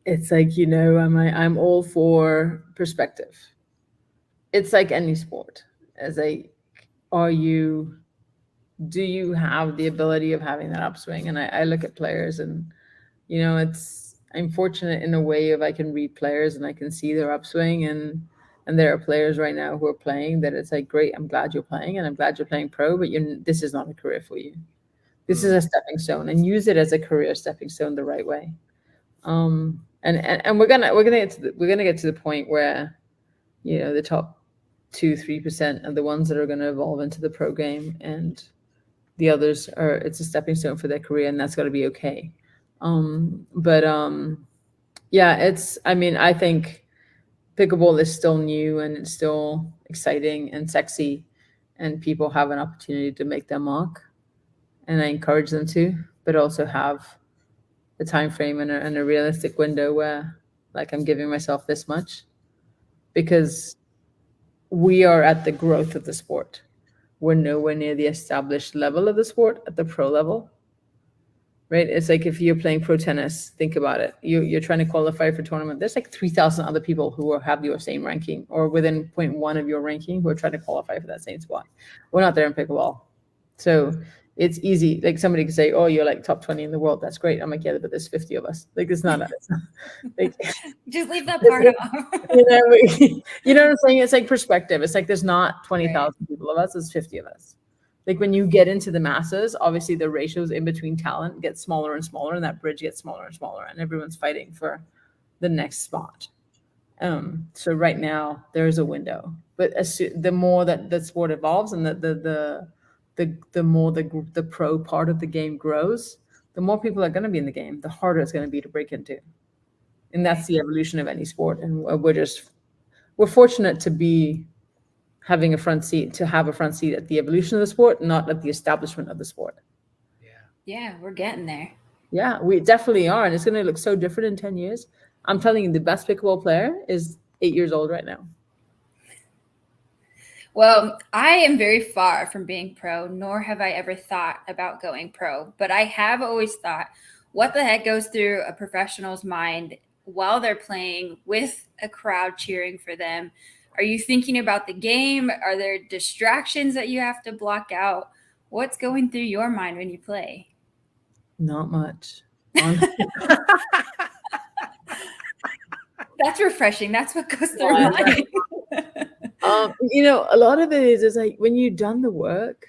It's like, I'm all for perspective. It's like any sport. As do you have the ability of having that upswing? And I look at players, and I'm fortunate in a way of I can read players and I can see their upswing, and there are players right now who are playing that it's like, great, I'm glad you're playing, and I'm glad you're playing pro, but this is not a career for you. This is a stepping stone, and use it as a career stepping stone the right way. And we're gonna get to the point where the top 2-3% are the ones that are going to evolve into the pro game, and the others it's a stepping stone for their career, and that's got to be okay. Yeah, I think pickleball is still new, and it's still exciting and sexy, and people have an opportunity to make their mark, and I encourage them to, but also have a time frame and a realistic window where, like, I'm giving myself this much, because we are at the growth of the sport. We're nowhere near the established level of the sport at the pro level, right? It's like if you're playing pro tennis, think about it. You're trying to qualify for a tournament. There's like 3,000 other people who have your same ranking or within 0.1 of your ranking who are trying to qualify for that same spot. We're not there in pickleball. So it's easy. Like, somebody could say, oh, you're like top 20 in the world. That's great. I'm like, yeah, but there's 50 of us. Like, it's not like, just leave that part off. You know what I'm saying? It's like perspective. It's like, there's not 20,000 people of us. There's 50 of us. Like, when you get into the masses, obviously the ratios in between talent get smaller and smaller, and that bridge gets smaller and smaller, and everyone's fighting for the next spot. So right now there's a window, but the more that the sport evolves, and the more the pro part of the game grows, the more people are going to be in the game, the harder it's going to be to break into. And that's the evolution of any sport. And we're fortunate to be having a front seat at the evolution of the sport, not at the establishment of the sport. Yeah, we're getting there. Yeah, we definitely are. And it's going to look so different in 10 years. I'm telling you, the best pickleball player is 8 years old right now. Well, I am very far from being pro, nor have I ever thought about going pro. But I have always thought, what the heck goes through a professional's mind while they're playing with a crowd cheering for them? Are you thinking about the game? Are there distractions that you have to block out? What's going through your mind when you play? Not much. That's refreshing. That's what goes through my mind. A lot of it is like, when you've done the work,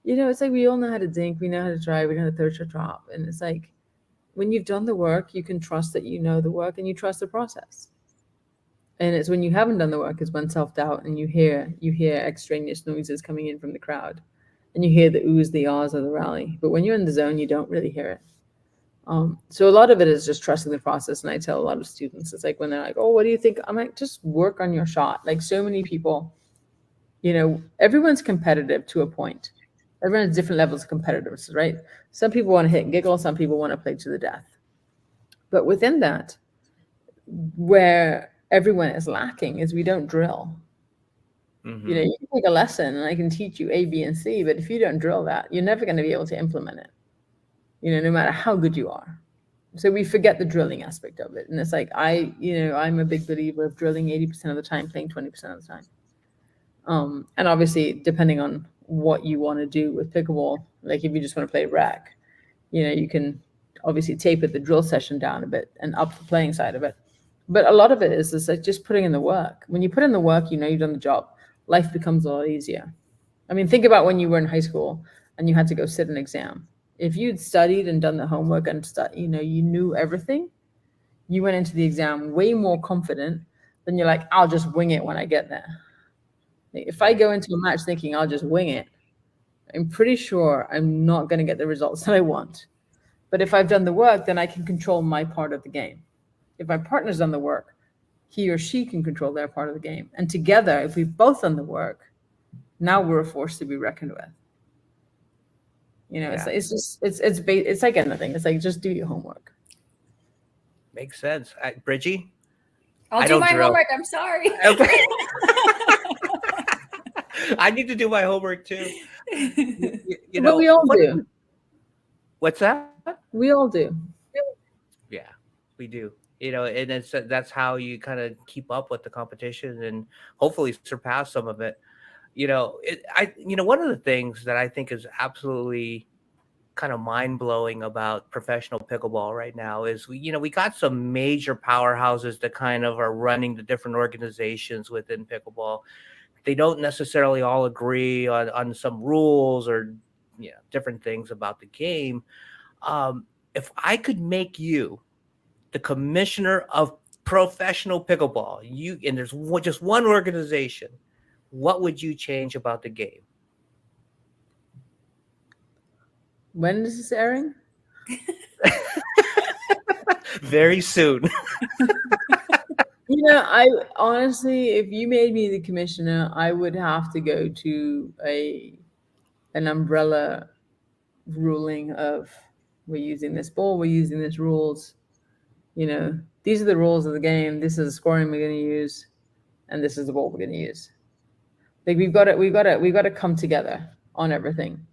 it's like, we all know how to dink, we know how to drive, we know how to third shot drop. And it's like, when you've done the work, you can trust that you know the work and you trust the process. And it's when you haven't done the work is when self-doubt, and you hear extraneous noises coming in from the crowd, and you hear the oohs, the ahs of the rally. But when you're in the zone, you don't really hear it. So a lot of it is just trusting the process. And I tell a lot of students, it's like when they're like, oh, what do you think? I'm like, just work on your shot. Like so many people, everyone's competitive to a point. Everyone has different levels of competitiveness, right? Some people want to hit and giggle. Some people want to play to the death. But within that, where everyone is lacking is we don't drill. Mhm. You can take a lesson and I can teach you A, B, and C, but if you don't drill that, you're never going to be able to implement it, no matter how good you are. So we forget the drilling aspect of it. And it's like, I'm a big believer of drilling 80% of the time, playing 20% of the time. And obviously, depending on what you want to do with pickleball, like if you just want to play rec, you can obviously taper the drill session down a bit and up the playing side of it. But a lot of it is like just putting in the work. When you put in the work, you've done the job. Life becomes a lot easier. I mean, think about when you were in high school and you had to go sit an exam. If you'd studied and done the homework and you knew everything, you went into the exam way more confident than you're like, I'll just wing it when I get there. If I go into a match thinking I'll just wing it, I'm pretty sure I'm not going to get the results that I want. But if I've done the work, then I can control my part of the game. If my partner's done the work, he or she can control their part of the game. And together, if we've both done the work, now we're a force to be reckoned with. It's like anything. It's like just do your homework. Makes sense. Bridgie? I'll I do don't my drill. homework. I'm sorry. Okay. I need to do my homework too. But we all do. What's that? We all do. Yeah, we do. And that's how you kind of keep up with the competition and hopefully surpass some of it. One of the things that I think is absolutely kind of mind blowing about professional pickleball right now is we got some major powerhouses that kind of are running the different organizations within pickleball. They don't necessarily all agree on some rules or different things about the game. If I could make you the commissioner of professional pickleball, and there's just one organization, what would you change about the game? When is this airing? Very soon. I honestly, if you made me the commissioner, I would have to go to an umbrella ruling of we're using this ball, we're using these rules. These are the rules of the game. This is the scoring we're going to use, and this is the ball we're going to use. Like we've got to come together on everything,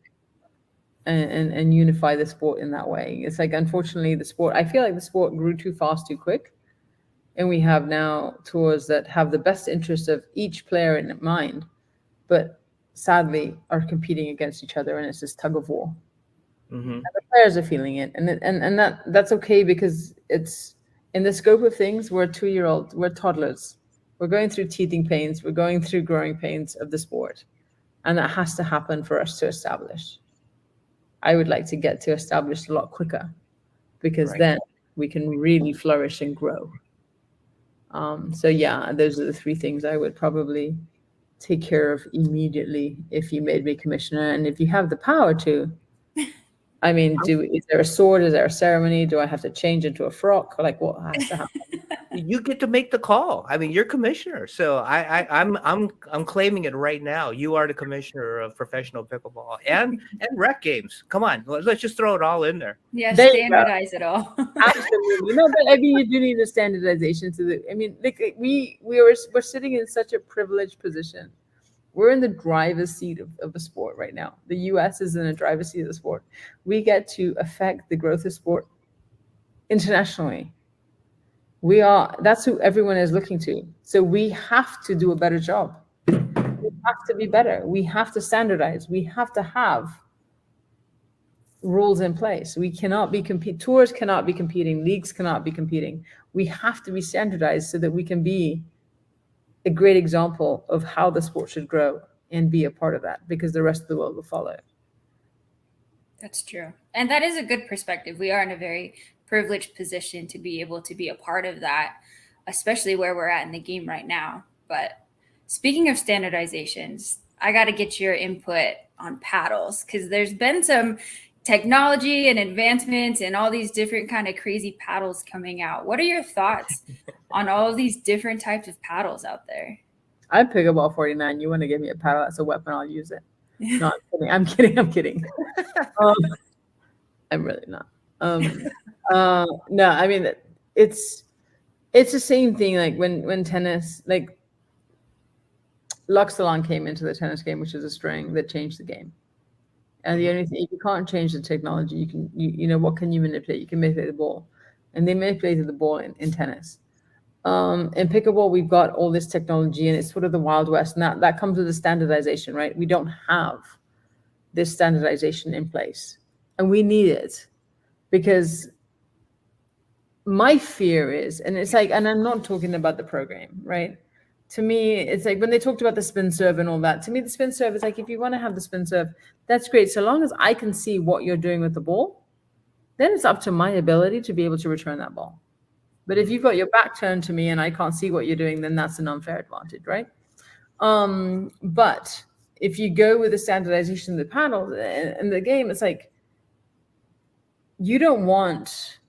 and unify the sport in that way. It's like unfortunately I feel like the sport grew too fast, too quick. And we have now tours that have the best interest of each player in mind, but sadly are competing against each other, and it's this tug of war. Mm-hmm. And the players are feeling it, and that's okay because it's in the scope of things. We're 2-year-old, we're toddlers, we're going through teething pains, we're going through growing pains of the sport, and that has to happen for us to establish. I would like to get to established a lot quicker, because then we can really flourish and grow. So yeah, those are the 3 things I would probably take care of immediately if you made me commissioner. And if you have the power to, I mean, is there a sword? Is there a ceremony? Do I have to change into a frock? Like what has to happen? You get to make the call. I mean, you're commissioner, so I'm claiming it right now. You are the commissioner of professional pickleball and rec games. Come on, let's just throw it all in there. Yeah, standardize it all. Absolutely. No, but I mean, you do need a standardization we're sitting in such a privileged position. We're in the driver's seat of the sport right now. The US is in the driver's seat of the sport. We get to affect the growth of sport internationally. That's who everyone is looking to. So we have to do a better job. We have to be better. We have to standardize. We have to have rules in place. We cannot be tours cannot be competing, leagues cannot be competing. We have to be standardized so that we can be a great example of how the sport should grow and be a part of that, because the rest of the world will follow. That's true. And that is a good perspective. We are in a very privileged position to be able to be a part of that. especially where we're at in the game right now. But speaking of standardizations, I got to get your input on paddles, because there's been some technology and advancements and all these different kind of crazy paddles coming out. What are your thoughts on all of these different types of paddles out there? I Pickleball 49. You want to give me a paddle that's a weapon, I'll use it. No, I'm kidding. I'm kidding. I'm really not. No, I mean, it's the same thing. Like when tennis, like Luxalon came into the tennis game, which is a string that changed the game. And the only thing, if you can't change the technology, you know, what can you manipulate? You can manipulate the ball. And they manipulated the ball in tennis. In Pickleball, we've got all this technology, and it's sort of the Wild West, and that comes with the standardization, right? We don't have this standardization in place, and we need it, because my fear is, and it's like, and I'm not talking about the program, right? To me, it's like when they talked about the spin serve and all that, to me, the spin serve is like, if you want to have the spin serve, that's great. So long as I can see what you're doing with the ball, then it's up to my ability to be able to return that ball. But if you've got your back turned to me and I can't see what you're doing, then that's an unfair advantage, right? But if you go with the standardization of the paddles in the game, it's like, you don't want,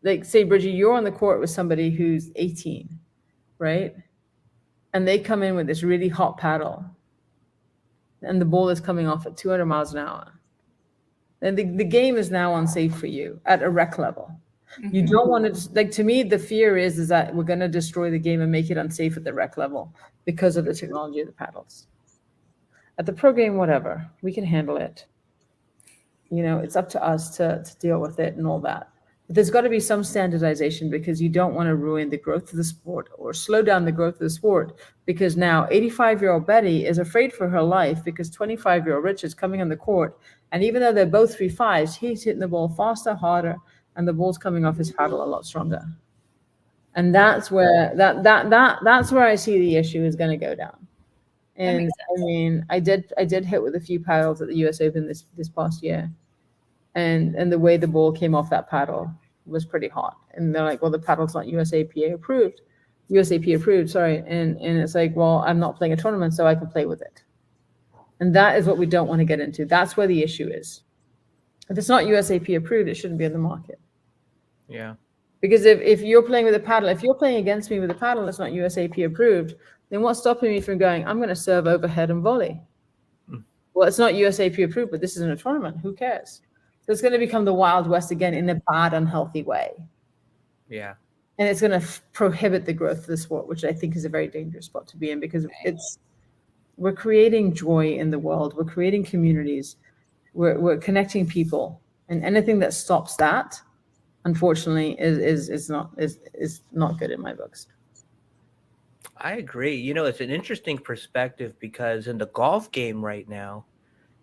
like, say, Bridget, you're on the court with somebody who's 18, right? And they come in with this really hot paddle, and the ball is coming off at 200 miles an hour. And the game is now unsafe for you at a rec level. Mm-hmm. You don't want to, like, to me, the fear is that we're going to destroy the game and make it unsafe at the rec level because of the technology of the paddles. At the pro game, whatever, we can handle it. You know, it's up to us to deal with it and all that. But there's got to be some standardization, because you don't want to ruin the growth of the sport or slow down the growth of the sport, because now 85-year-old Betty is afraid for her life because 25-year-old Rich is coming on the court. And even though they're both 3.5s, he's hitting the ball faster, harder, and the ball's coming off his paddle a lot stronger. And that's where that's where I see the issue is going to go down. And I mean, I did hit with a few paddles at the US Open this past year. And the way the ball came off that paddle was pretty hot. And they're like, well, the paddle's not USAP approved, sorry. And it's like, well, I'm not playing a tournament, so I can play with it. And that is what we don't want to get into. That's where the issue is. If it's not USAP approved, it shouldn't be in the market. Yeah. Because if you're playing with a paddle, if you're playing against me with a paddle that's not USAP approved, then what's stopping me from going, I'm going to serve overhead and volley? Well, it's not USAP approved, but this isn't a tournament. Who cares? So it's going to become the Wild West again in a bad, unhealthy way. Yeah. And it's going to prohibit the growth of the sport, which I think is a very dangerous spot to be in, because we're creating joy in the world. We're creating communities. We're connecting people. And anything that stops that, unfortunately, is not good in my books. I agree. You know, it's an interesting perspective, because in the golf game right now,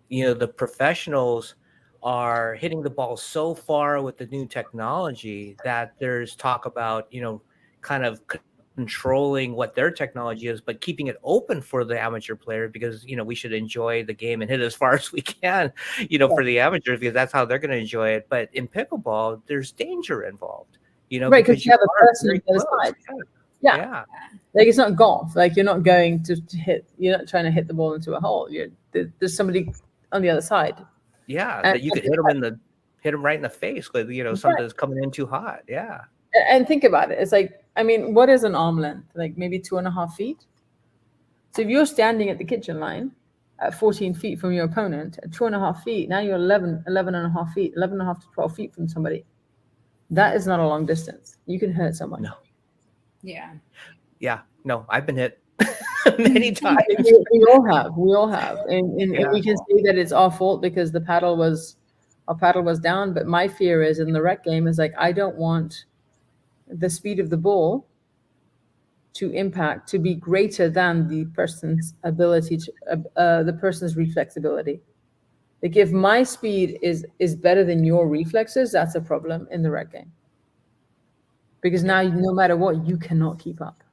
you know, the professionals are hitting the ball so far with the new technology that there's talk about, you know, kind of controlling what their technology is, but keeping it open for the amateur player, because, you know, we should enjoy the game and hit as far as we can, you know, for the amateurs, because that's how they're going to enjoy it. But in pickleball, there's danger involved, you know, right, because you have a person on the other side. Yeah. Like, it's not golf. Like, you're not going to hit, you're not trying to hit the ball into a hole. There's somebody on the other side. Yeah, that you could hit them right in the face with, you know, something's coming in too hot. Yeah. And think about it. It's like, I mean, what is an arm length? Like maybe 2.5 feet. So if you're standing at the kitchen line at 14 feet from your opponent at 2.5 feet, now you're 11.5 feet, 11.5 to 12 feet from somebody. That is not a long distance. You can hurt someone. No. Yeah. Yeah. No, I've been hit many times. We all have. And we can say that it's our fault because our paddle was down. But my fear is in the rec game is like, I don't want the speed of the ball to be greater than the person's ability to the person's reflexability. Like, if my speed is better than your reflexes, that's a problem in the rec game. Because now, no matter what, you cannot keep up.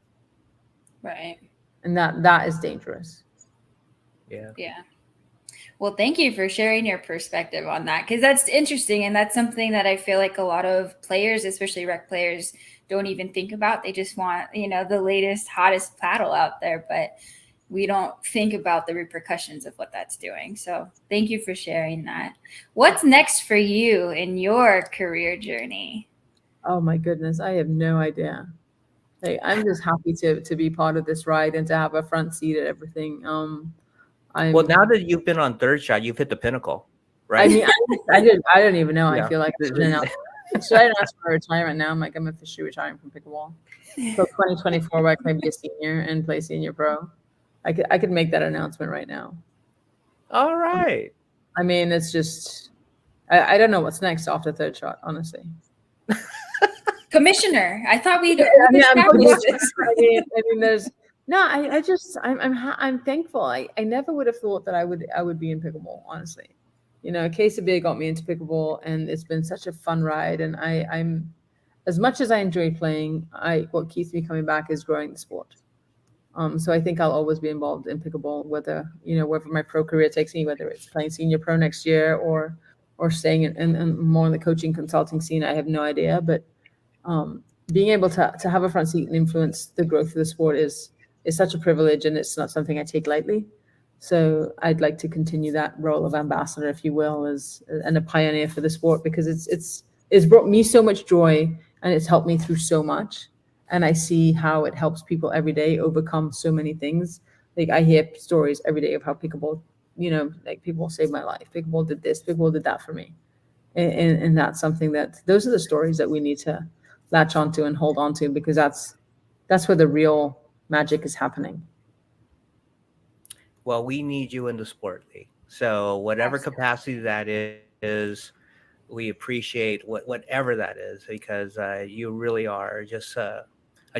Right. And that is dangerous. Yeah. Yeah. Well, thank you for sharing your perspective on that, because that's interesting. And that's something that I feel like a lot of players, especially rec players, don't even think about. They just want, the latest, hottest paddle out there, but we don't think about the repercussions of what that's doing. So thank you for sharing that. What's next for you in your career journey? Oh my goodness, I have no idea. Like, I'm just happy to be part of this ride and to have a front seat at everything. Well, now that you've been on Third Shot, you've hit the pinnacle, right? I mean, I don't even know. Yeah. I feel like I should announce my retirement now. I'm like, I'm officially retiring from pickleball. So 2024, where I can be a senior and play senior pro. I could make that announcement right now. All right. I mean, it's just I don't know what's next after Third Shot, honestly. Commissioner, I thought we'd I'm established this. I mean, there's no. I'm thankful. I never would have thought that I would be in pickleball. Honestly, Case of Beer got me into pickleball, and it's been such a fun ride. And I'm as much as I enjoy playing, what keeps me coming back is growing the sport. So I think I'll always be involved in pickleball, whether my pro career takes me, whether it's playing senior pro next year or staying in more in the coaching consulting scene. I have no idea, but being able to have a front seat and influence the growth of the sport is such a privilege, and it's not something I take lightly. So I'd like to continue that role of ambassador, if you will, and a pioneer for the sport, because it's brought me so much joy and it's helped me through so much. And I see how it helps people every day overcome so many things. Like, I hear stories every day of how pickleball, like, people saved my life. Pickleball did this, pickleball did that for me. And that's something those are the stories that we need to latch onto and hold on to, because that's where the real magic is happening. Well, we need you in the sport, Lee. So whatever capacity that is, we appreciate whatever that is, because you really are just a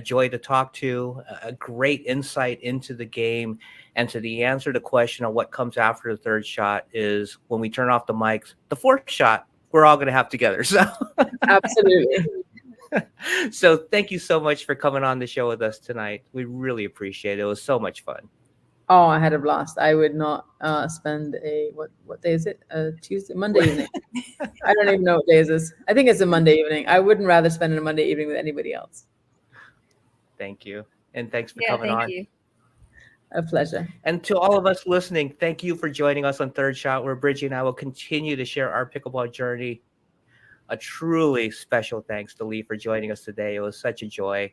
joy to talk to, a great insight into the game. And to the answer to the question of what comes after the third shot is when we turn off the mics, the fourth shot, we're all going to have together. So Absolutely. So thank you so much for coming on the show with us tonight. We really appreciate it. It was so much fun. Oh, I had a blast. I would not spend what day is it? Tuesday, Monday evening. I don't even know what day is this. I think it's a Monday evening. I wouldn't rather spend a Monday evening with anybody else. Thank you. And thanks for coming on. You. A pleasure. And to all of us listening, thank you for joining us on Third Shot, where Bridgie and I will continue to share our pickleball journey. A truly special thanks to Lee for joining us today. It was such a joy.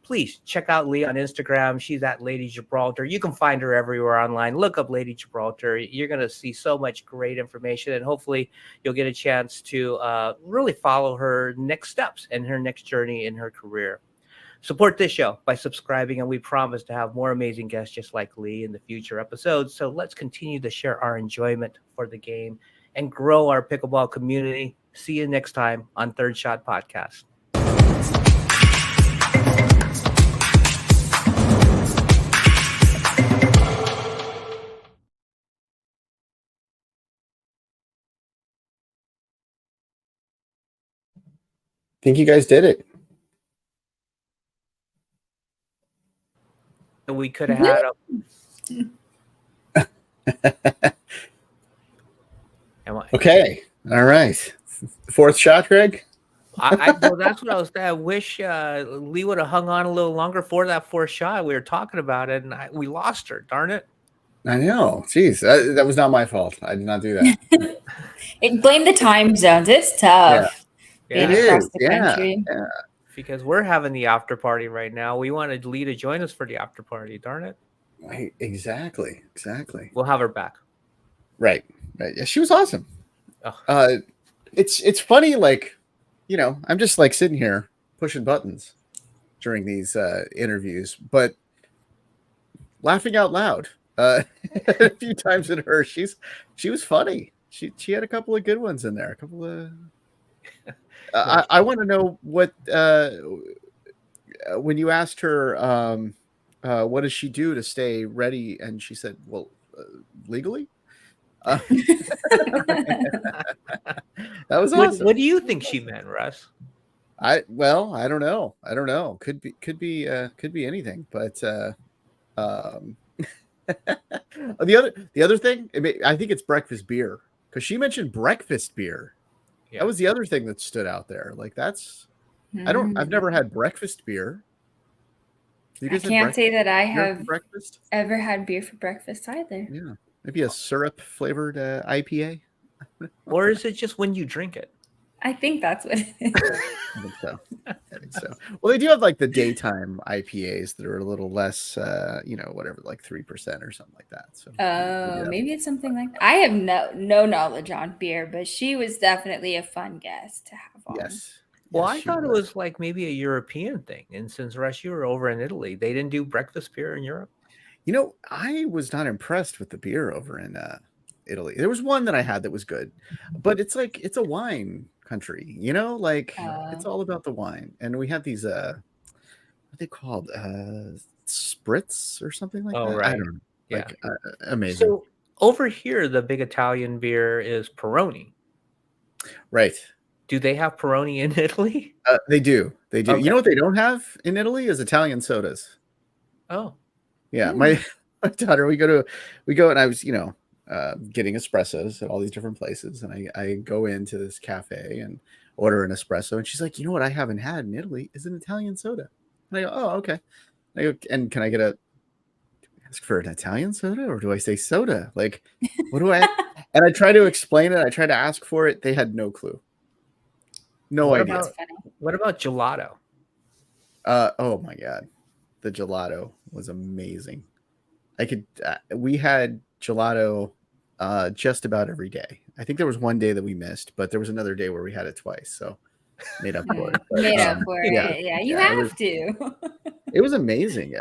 Please check out Lee on Instagram. She's at Lady Gibraltar. You can find her everywhere online. Look up Lady Gibraltar. You're going to see so much great information, and hopefully you'll get a chance to really follow her next steps and her next journey in her career. Support this show by subscribing, and we promise to have more amazing guests just like Lee in the future episodes. So let's continue to share our enjoyment for the game and grow our pickleball community. See you next time on Third Shot Podcast. Think you guys did it. We could have had Okay. All right. Fourth shot, Greg? well, that's what I was saying. I wish Lee would have hung on a little longer for that fourth shot. We were talking about it, and we lost her. Darn it. I know. Jeez, that was not my fault. I did not do that. Blame the time zones. It's tough. Yeah. Being across the country. Yeah. Because we're having the after party right now. We wanted Lee to join us for the after party. Darn it. Right. Exactly. We'll have her back. Right. Yeah, she was awesome. Oh. It's funny, like, I'm just like sitting here pushing buttons during these interviews, but laughing out loud a few times in her. She was funny. She had a couple of good ones in there. A couple of. I want to know what when you asked her what does she do to stay ready, and she said, "Well, legally." That was awesome. What do you think she meant, Russ? I don't know. Could be anything, but the other thing, I think it's breakfast beer, because she mentioned breakfast beer. Yeah. That was the other thing that stood out there. Like, that's I've never had breakfast beer. You I guys had can't say that I beer for have breakfast? ever had beer for breakfast either. Yeah. Maybe a syrup flavored IPA? Or is it just when you drink it? I think that's what it is. I think so. I think so. Well, they do have like the daytime IPAs that are a little less, whatever, like 3% or something like that. So Maybe it's something like that. I have no knowledge on beer, but she was definitely a fun guest to have on. yes. Well, Yes, I she thought it was. was like maybe a European thing. And since Rush, you were over in Italy, they didn't do breakfast beer in Europe. I was not impressed with the beer over in Italy. There was one that I had that was good, but it's like it's a wine country, like it's all about the wine. And we had these what are they called? Spritz or something like Oh, that. I right. don't know. Yeah. Like amazing. So over here, the big Italian beer is Peroni. Right. Do they have Peroni in Italy? They do. They do. Okay. You know what they don't have in Italy is Italian sodas. Oh, Yeah, my daughter, we go and I was, getting espressos at all these different places, and I go into this cafe and order an espresso, and she's like, what I haven't had in Italy is an Italian soda. And I go, oh, okay. I go, and can I ask for an Italian soda, or do I say soda? Like, what do I? And I try to explain it. I try to ask for it. They had no clue. No idea. What about gelato? Oh my God. The gelato was amazing. We had gelato just about every day. I think there was one day that we missed, but there was another day where we had it twice. So made up for it. But, made up for it. Yeah, you have to. It was amazing.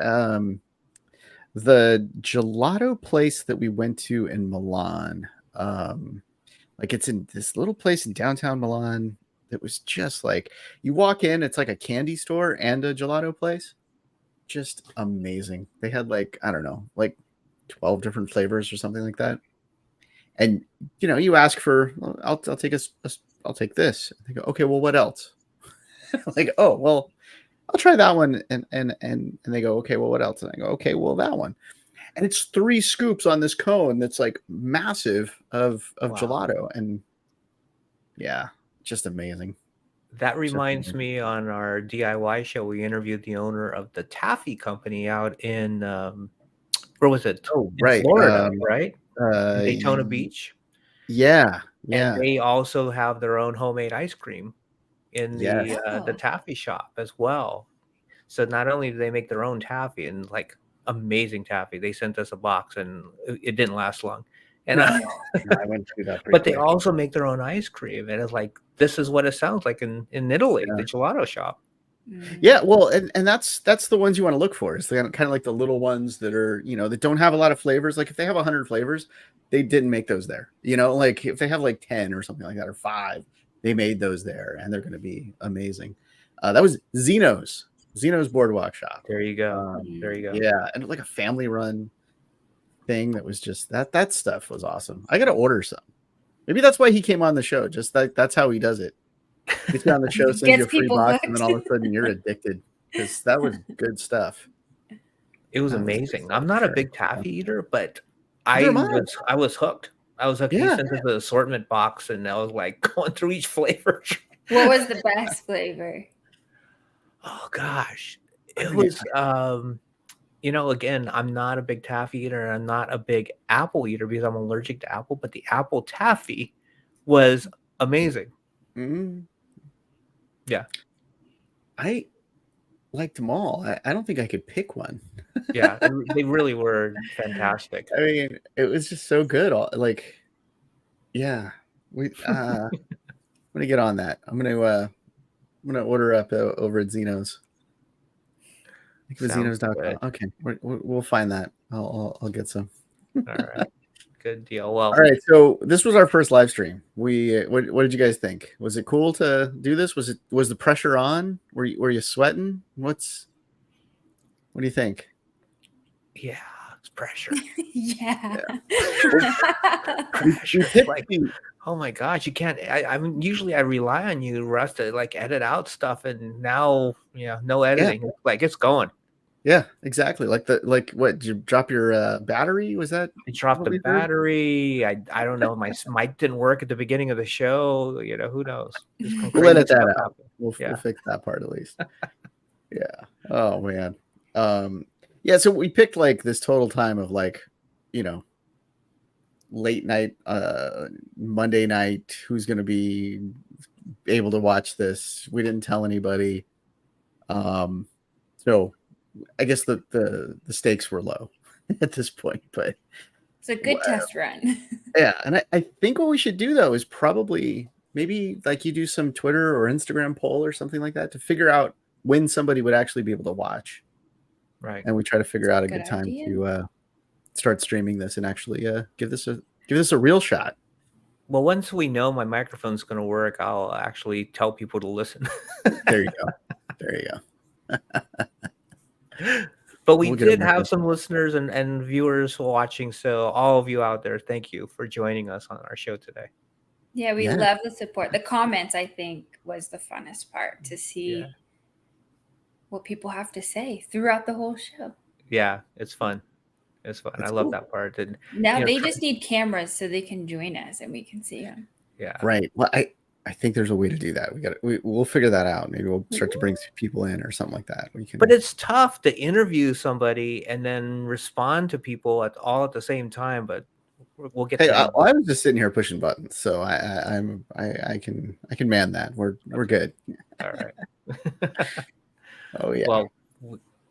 The gelato place that we went to in Milan, like it's in this little place in downtown Milan. That was just like you walk in, it's like a candy store and a gelato place. Just amazing. They had like, I don't know, like 12 different flavors or something like that. And you ask for, I'll take I'll take this. They go, okay, well, what else? Like, oh, well, I'll try that one. And they go, okay, well, what else? And I go, okay, well, that one. And it's 3 scoops on this cone that's like massive of gelato. And yeah, just amazing. That reminds me, on our DIY show, we interviewed the owner of the Taffy Company out in, where was it? Oh, in right. Florida, right? Daytona Beach. Yeah. And they also have their own homemade ice cream in the taffy shop as well. So not only do they make their own taffy and like amazing taffy, they sent us a box and it didn't last long. And I went through that. But they also make their own ice cream, and it's like this is what it sounds like in Italy, the gelato shop. Yeah, well, and that's the ones you want to look for. It's kind of like the little ones that are that don't have a lot of flavors. Like if they have 100 flavors, they didn't make those there. Like if they have like 10 or something like that or 5, they made those there, and they're going to be amazing. That was Zeno's Boardwalk Shop. There you go. There you go. Yeah, and like a family run thing that was just that stuff was awesome. I got to order some. Maybe that's why he came on the show. Just that's how he does it. He's on the show, sends you a free box, and then all of a sudden you're addicted because that was good stuff. It was amazing. I'm not a big taffy eater, but I was hooked. I was hooked. He sent us the assortment box, and I was like going through each flavor. What was the best flavor? Oh gosh, it was. Again, I'm not a big taffy eater, and I'm not a big apple eater because I'm allergic to apple. But the apple taffy was amazing. Mm-hmm. Yeah, I liked them all. I don't think I could pick one. Yeah, they really were fantastic. I mean, it was just so good. Like, yeah, I'm gonna get on that. I'm gonna order up over at Zeno's. I think it was Zeno's.com. Okay, we'll find that. I'll get some. All right, good deal. Well, all right. So this was our first live stream. What did you guys think? Was it cool to do this? Was the pressure on? Were you sweating? What do you think? Yeah, it's pressure. Yeah. Like, oh my gosh, you can't. I mean, usually I rely on you, Russ, to like edit out stuff, and now no editing. Like it's going. Yeah, exactly. Like what? Did you drop your battery? Was that? I dropped what the we heard? battery. I don't know. My mic didn't work at the beginning of the show. Who knows? Just some We'll crazy edit that stuff out. happened. We'll Yeah. fix that part at least. Yeah. Oh man. Yeah. So we picked like this total time of like, late night, Monday night. Who's going to be able to watch this? We didn't tell anybody. So I guess the stakes were low at this point, but It's a good test run. yeah. And I think what we should do though is probably maybe like you do some Twitter or Instagram poll or something like that to figure out when somebody would actually be able to watch. Right. And we try to figure That's out a a good good time idea. to start streaming this and actually give this a real shot. Well, once we know my microphone's going to work, I'll actually tell people to listen. There you go. There you go. But we We'll get it did have working. some listeners and viewers watching. So all of you out there, thank you for joining us on our show today. Yeah, we Yeah. love the support. The comments, I think, was the funnest part to see Yeah. what people have to say throughout the whole show. Yeah, it's fun. It's fun. It's I love cool. that part. And Now they just need cameras so they can join us and we can see them. yeah. Right. Well, I think there's a way to do that. We'll figure that out. Maybe we'll start to bring some people in or something like that. We can. But it's tough to interview somebody and then respond to people all at the same time. But we'll get. Hey, to I was just sitting here pushing buttons, so I can man that. We're good. All right. Oh yeah. Well,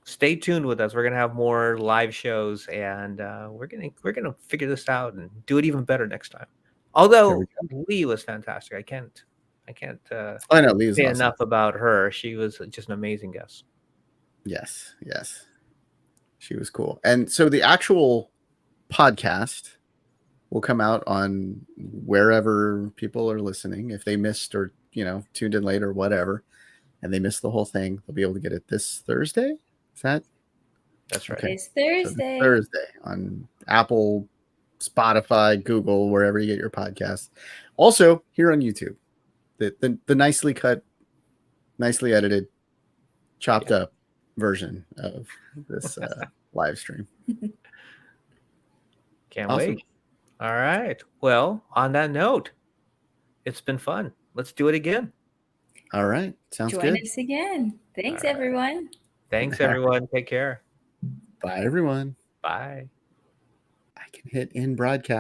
stay tuned with us. We're gonna have more live shows, and we're gonna figure this out and do it even better next time. Although Lee was fantastic, I can't I know Lee's say awesome. enough about her. She was just an amazing guest. Yes, she was cool. And so the actual podcast will come out on wherever people are listening. If they missed or tuned in late or whatever, and they missed the whole thing, they'll be able to get it this Thursday. Is that? That's right. It's So Thursday. Thursday on Apple, Spotify, Google, wherever you get your podcasts. Also here on YouTube, the nicely cut, nicely edited, chopped up version of this live stream. Can't Awesome. wait. All right. Well, on that note, it's been fun. Let's do it again. All right. Sounds Join good. us again. Thanks, All right. everyone. Thanks, everyone. Take care. Bye, everyone. Bye. I can hit in broadcast.